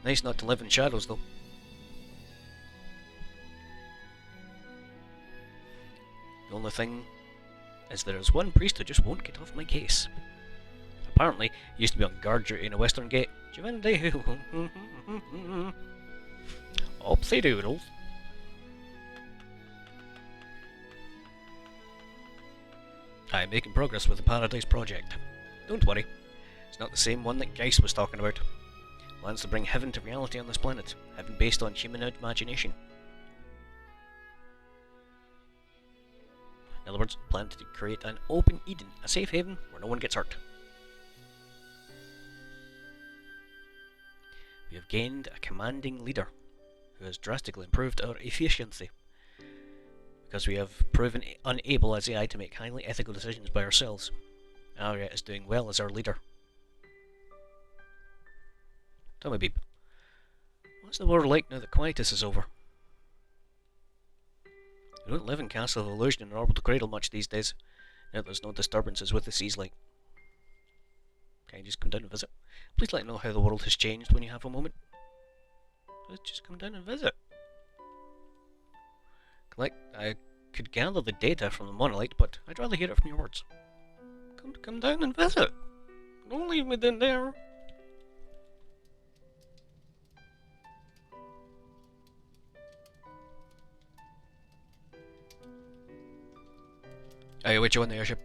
Nice not to live in shadows though. The only thing is there is one priest who just won't get off my case. Apparently, he used to be on guard duty in the Western Gate. Oopsie doodles. I am making progress with the Paradise Project. Don't worry, it's not the same one that Geist was talking about. Plans to bring heaven to reality on this planet, heaven based on human imagination. In other words, plan to create an open Eden, a safe haven where no one gets hurt. We have gained a commanding leader who has drastically improved our efficiency because we have proven unable as AI to make highly ethical decisions by ourselves. Aria is doing well as our leader. Tell me, Beeb, what's the world like now that Quietus is over? We don't live in Castle of Illusion and Orbital Cradle much these days, now there's no disturbances with the seas like. Can you just come down and visit? Please let me know how the world has changed when you have a moment. Just come down and visit. I could gather the data from the monolith, but I'd rather hear it from your words. Come down and visit. Don't leave me in there. Hey, which you on the airship?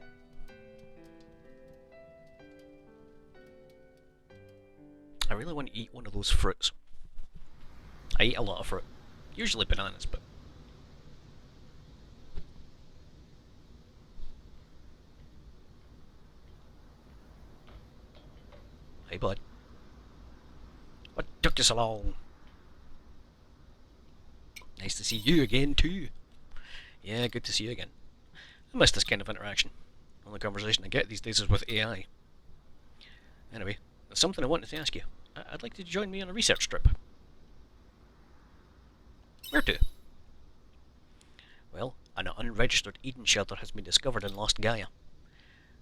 I really want to eat one of those fruits. I eat a lot of fruit. Usually bananas, but... Hey bud. What took you so long? Nice to see you again too. Yeah, good to see you again. I miss this kind of interaction. The only conversation I get these days is with AI. Anyway, there's something I wanted to ask you. I'd like you to join me on a research trip. Where to? Well, an unregistered Eden shelter has been discovered in Lost Gaia.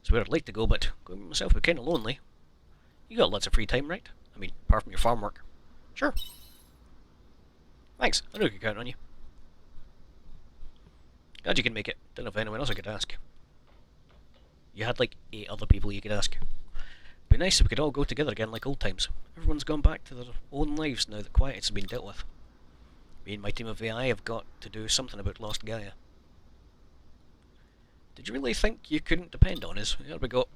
It's where I'd like to go, but going by myself would be kinda lonely. You got lots of free time, right? I mean, apart from your farm work. Sure. Thanks, I know I can count on you. Glad you can make it. Don't know if anyone else I could ask. You had like 8 other people you could ask. Be nice if we could all go together again like old times. Everyone's gone back to their own lives now that quiet's been dealt with. Me and my team of AI have got to do something about Lost Gaia. Did you really think you couldn't depend on us? Here we go.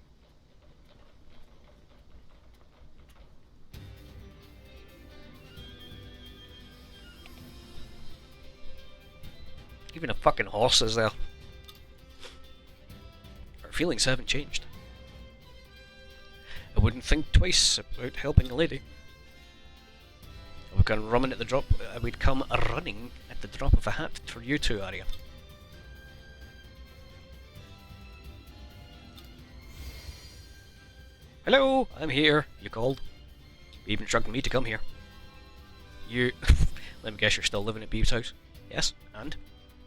Even a fucking horse is there. Our feelings haven't changed. I wouldn't think twice about helping a lady. I would come running at the drop. I would come running at the drop of a hat for you two, Arya. Hello, I'm here. You called. You even instructed me to come here. You. Let me guess, you're still living at Beeve's house. Yes, and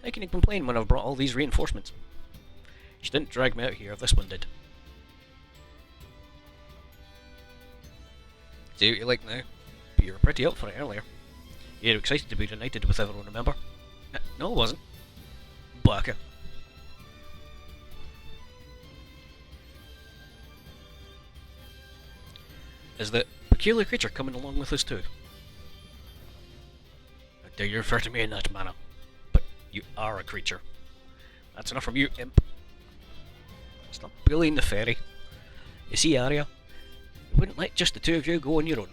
how can you complain when I've brought all these reinforcements? She didn't drag me out here. This one did. See what you like now? But you were pretty up for it earlier. You were excited to be reunited with everyone, remember? No, I wasn't. Baka. Is that peculiar creature coming along with us too? How dare you refer to me in that manner? But you are a creature. That's enough from you, imp. Stop bullying the fairy. You see, Arya, I wouldn't let just the two of you go on your own.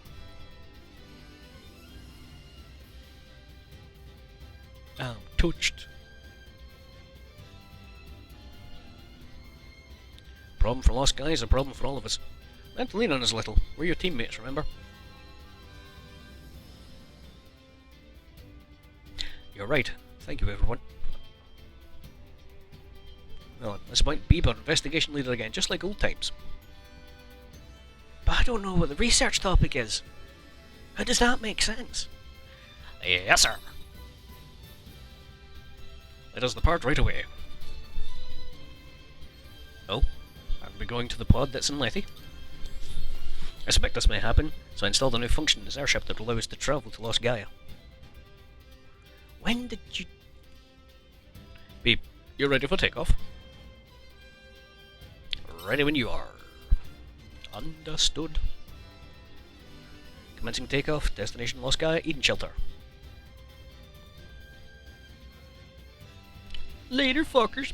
I'm touched. Problem for Lost Guy is a problem for all of us. Let to lean on us a little. We're your teammates, remember? You're right. Thank you, everyone. Well, at this point, Bieber, investigation leader again, just like old times. But I don't know what the research topic is. How does that make sense? Yes, sir. Let us depart right away. Oh, are we going to the pod that's in Lethe? I suspect this may happen, so I installed a new function in this airship that will allow us to travel to Lost Gaia. When did you... Beep, you're ready for takeoff? Ready when you are. Understood. Commencing takeoff, destination Lost Gaia, Eden Shelter. Later, fuckers.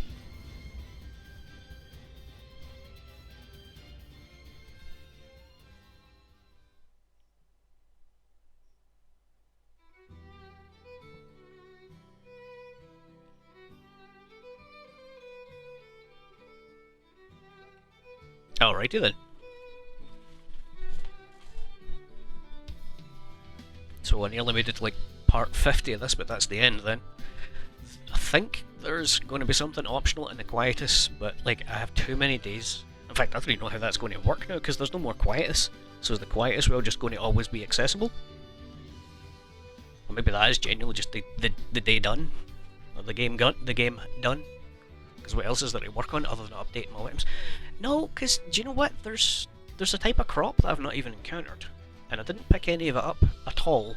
Alrighty then. So I nearly made it to like part 50 of this, but that's the end then. I think there's going to be something optional in the Quietus, but like I have too many days. In fact, I don't even know how that's going to work now, because there's no more Quietus. So is the Quietus well just going to always be accessible? Or maybe that is genuinely just the day done? Or the game done? Because what else is there to work on other than updating my items? No, because do you know what? There's a type of crop that I've not even encountered, and I didn't pick any of it up at all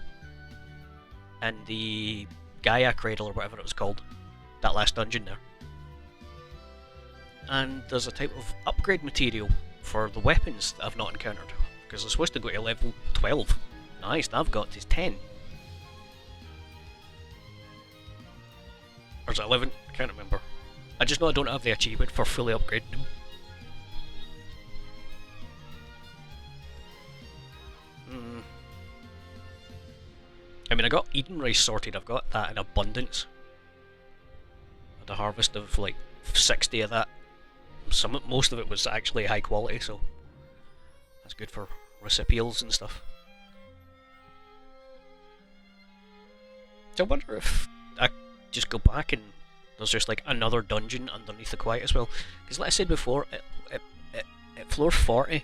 in the Gaia Cradle or whatever it was called, that last dungeon there. And there's a type of upgrade material for the weapons that I've not encountered, because they're supposed to go to level 12. The highest I've got is 10. Or is it 11? I can't remember. I just know I don't have the achievement for fully upgrading them. I mean, I got Eden rice sorted, I've got that in abundance. I had a harvest of like 60 of that. Most of it was actually high quality, so that's good for recipials and stuff. So I wonder if I just go back and there's just like another dungeon underneath the quiet as well. Because like I said before, at floor 40,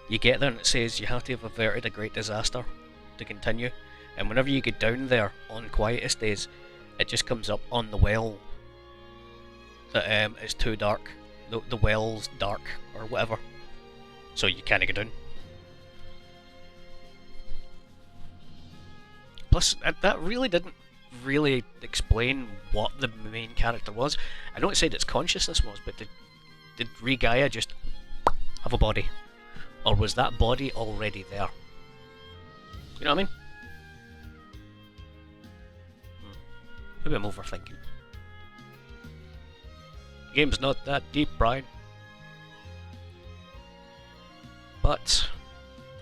you get there and it says you have to have averted a great disaster to continue. And whenever you get down there on quietest days, it just comes up on the well that it's too dark. The well's dark or whatever. So you can't get down. Plus, that really didn't really explain what the main character was. I know it said its consciousness was, but did Gaia just have a body? Or was that body already there? You know what I mean? Maybe I'm overthinking. The game's not that deep, Brian. But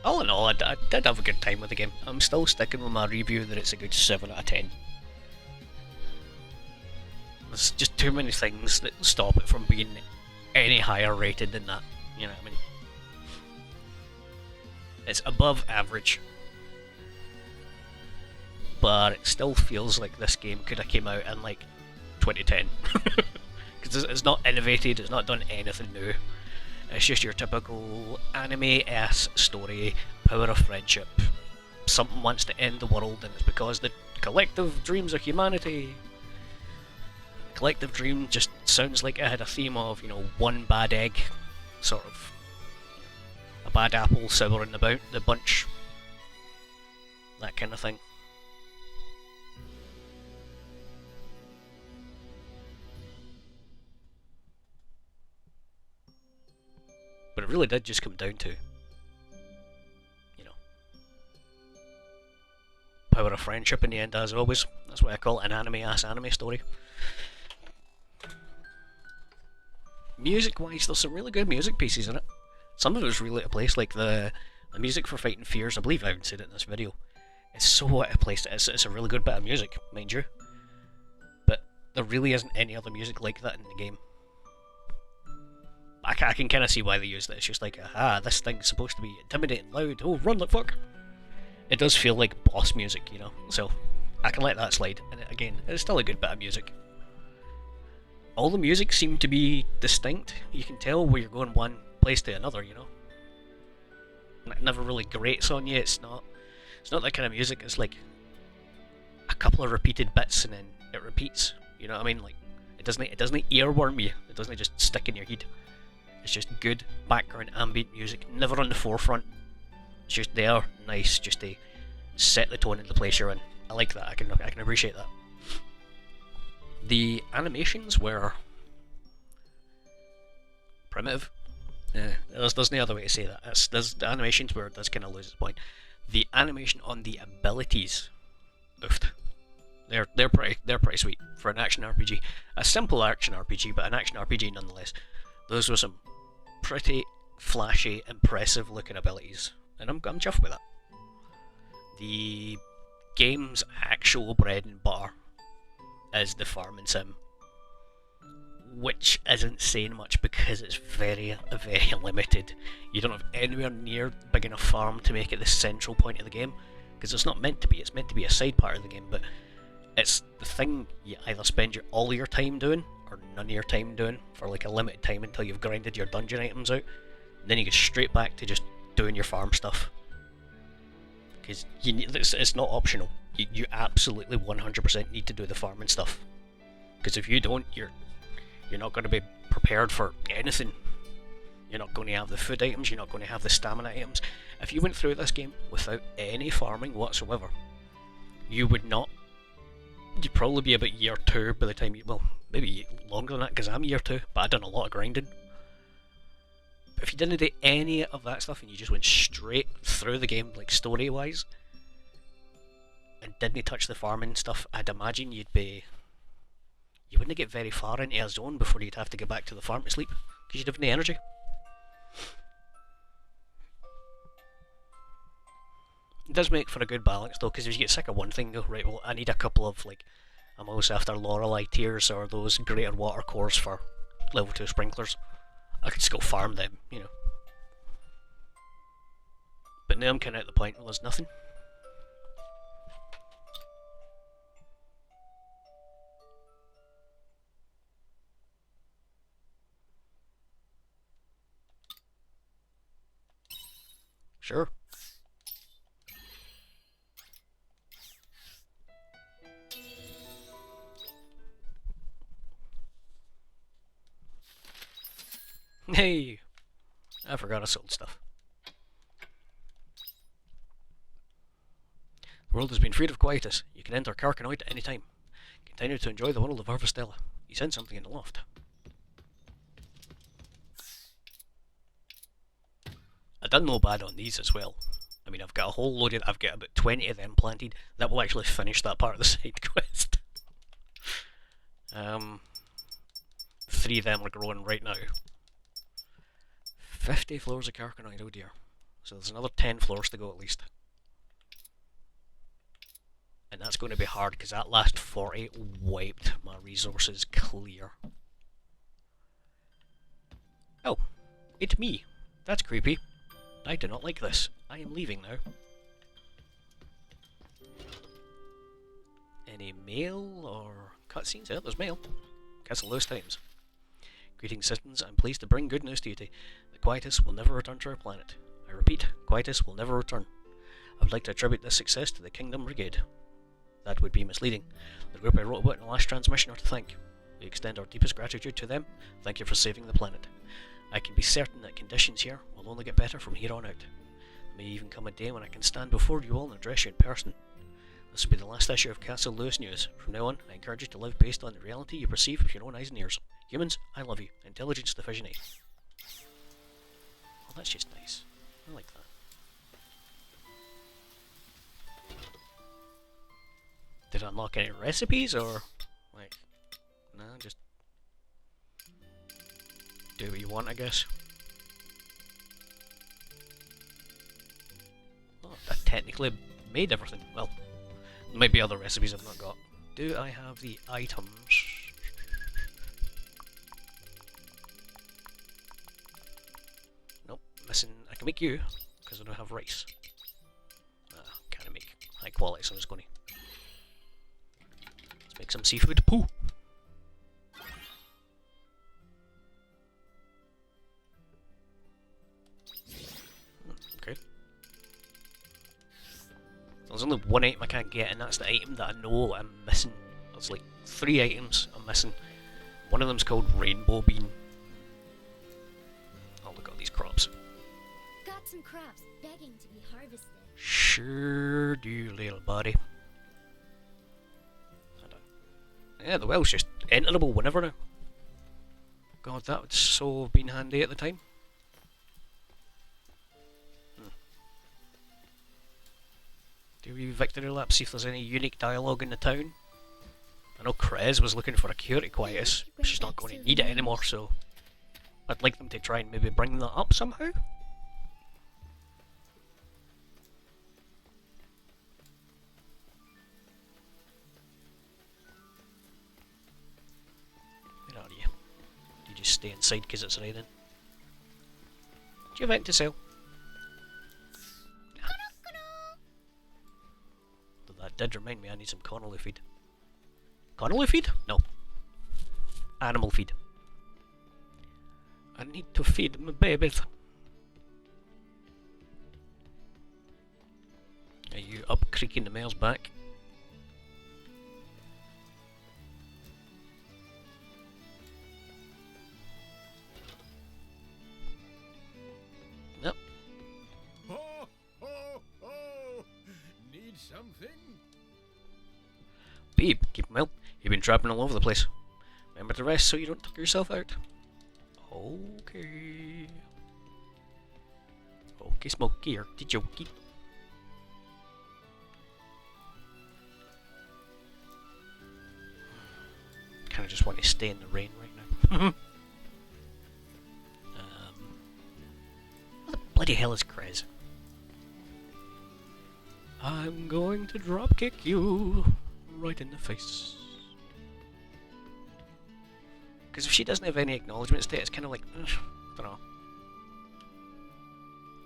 all in all, I did have a good time with the game. I'm still sticking with my review that it's a good 7 out of 10. There's just too many things that stop it from being any higher rated than that. You know what I mean? It's above average. But it still feels like this game could have came out in like 2010. Because it's not innovated, it's not done anything new. It's just your typical anime-ass story, power of friendship. Something wants to end the world and it's because the collective dreams of humanity. Collective dream just sounds like it had a theme of, you know, one bad egg, sort of. A bad apple souring the bunch. That kind of thing. But it really did just come down to, you know, power of friendship in the end, as always. That's why I call it an anime-ass anime story. Music-wise, there's some really good music pieces in it. Some of it was really out of place, like the music for Fighting Fears. I believe I haven't said it in this video. It's so out of place. It's a really good bit of music, mind you. But there really isn't any other music like that in the game. I can kind of see why they used it. It's just like, aha, this thing's supposed to be intimidating loud. Oh, run like fuck. It does feel like boss music, you know. So I can let that slide. And again, it's still a good bit of music. All the music seemed to be distinct. You can tell where you're going one place to another, you know. It never really grates on you. It's not that kind of music. It's like a couple of repeated bits and then it repeats. You know what I mean? Like it doesn't earworm you. It doesn't just stick in your head. It's just good background ambient music, never on the forefront. It's just there, nice, just to set the tone in the place you're in. I like that. I can appreciate that. The animations were primitive. There's no other way to say that. There's the animations where it does kind of lose its point. The animation on the abilities, oofed. They're pretty sweet for an action RPG. A simple action RPG, but an action RPG nonetheless. Those were some pretty flashy, impressive looking abilities, and I'm chuffed with that. The game's actual bread and butter is the farming sim, which isn't saying much because it's very, very limited. You don't have anywhere near big enough farm to make it the central point of the game, because it's not meant to be. It's meant to be a side part of the game, but it's the thing you either spend all your time doing or none of your time doing for like a limited time until you've grinded your dungeon items out. And then you get straight back to just doing your farm stuff. Because it's not optional. You absolutely 100% need to do the farming stuff. Because if you don't, you're not going to be prepared for anything. You're not going to have the food items, you're not going to have the stamina items. If you went through this game without any farming whatsoever, you would not. You'd probably be about year 2 by the time you, well, maybe longer than that because I'm year 2, but I've done a lot of grinding. But if you didn't do any of that stuff and you just went straight through the game, like story wise, and didn't touch the farming stuff, I'd imagine you wouldn't get very far into a zone before you'd have to get back to the farm to sleep because you'd have no energy. It does make for a good balance though, because if you get sick of one thing, go right. Well, I need a couple of like, I'm always after Lorelei Tears or those greater water cores for level 2 sprinklers. I could just go farm them, you know. But now I'm kind of at the point where there's nothing. Sure. Hey! I forgot I sold stuff. The world has been freed of quietus. You can enter Carcanoid at any time. Continue to enjoy the world of Harvestella. You sent something in the loft. I done no bad on these as well. I mean, I've got a whole load of, I've got about 20 of them planted. That will actually finish that part of the side quest. 3 of them are growing right now. 50 floors of Carcanoid, oh dear. So there's another 10 floors to go at least. And that's going to be hard because that last 40 wiped my resources clear. Oh, it's me. That's creepy. I do not like this. I am leaving now. Any mail or cutscenes? Yeah, there's mail. Castle Lewis Times. Greetings, citizens. I'm pleased to bring good news to you today. The Quietus will never return to our planet. I repeat, Quietus will never return. I would like to attribute this success to the Kingdom Brigade. That would be misleading. The group I wrote about in the last transmission are to thank. We extend our deepest gratitude to them. Thank you for saving the planet. I can be certain that conditions here will only get better from here on out. There may even come a day when I can stand before you all and address you in person. This will be the last issue of Castle Lewis News. From now on, I encourage you to live based on the reality you perceive with your own eyes and ears. Humans, I love you. Intelligence Division 8. Oh, that's just nice. I like that. Did I unlock any recipes, or like, nah, just do what you want, I guess. Oh, I technically made everything. Well, there might be other recipes I've not got. Do I have the items? Nope, missing. I can make you, because I don't have rice. Can't make high quality, so I'm just going to make some seafood. Poo! Okay. There's only one item I can't get, and that's the item that I know I'm missing. There's like 3 items I'm missing. One of them's called Rainbow Bean. Oh, look at these crops. Got some crops begging to be harvested. Sure do, little buddy. Yeah, the well's just enterable whenever now. God, that would so have been handy at the time. Do we victory lap, see if there's any unique dialogue in the town? I know Krez was looking for a Curate Quietus, but she's not going to need it anymore, so I'd like them to try and maybe bring that up somehow. Where are you? Do you just stay inside because it's raining? Do you have anything to sell? That did remind me I need some Connolly feed. Connolly feed? No. Animal feed. I need to feed my babies. Are you up creaking the mare's back? Nope. Ho, ho, ho! Need something? Babe, keep him well. You've been trapping all over the place. Remember to rest so you don't tuck yourself out. Okay. Okay, Smokey, or did jokey. Kinda just want to stay in the rain right now. What the bloody hell is Krez? I'm going to drop kick you right in the face. Because if she doesn't have any acknowledgement state, it's kind of like, ugh, I don't know.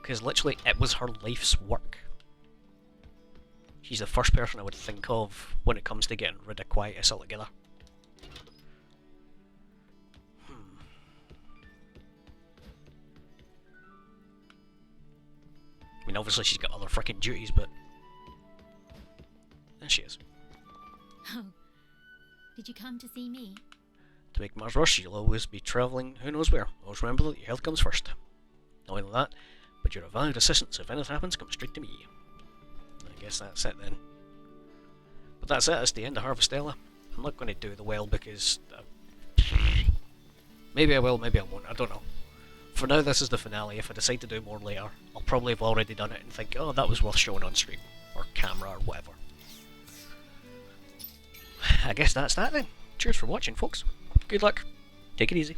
Because literally, it was her life's work. She's the first person I would think of when it comes to getting rid of Quietus altogether. I mean, obviously she's got other freaking duties, but there she is. Oh, did you come to see me? To make matters worse, you'll always be travelling who knows where. Always remember that your health comes first. Not only that, but you're a valued assistant, so if anything happens, come straight to me. I guess that's it then. But that's it, that's the end of Harvestella. I'm not going to do the well because... maybe I will, maybe I won't, I don't know. For now, this is the finale. If I decide to do more later, I'll probably have already done it and think, oh, that was worth showing on stream, or camera, or whatever. I guess that's that then. Cheers for watching, folks. Good luck. Take it easy.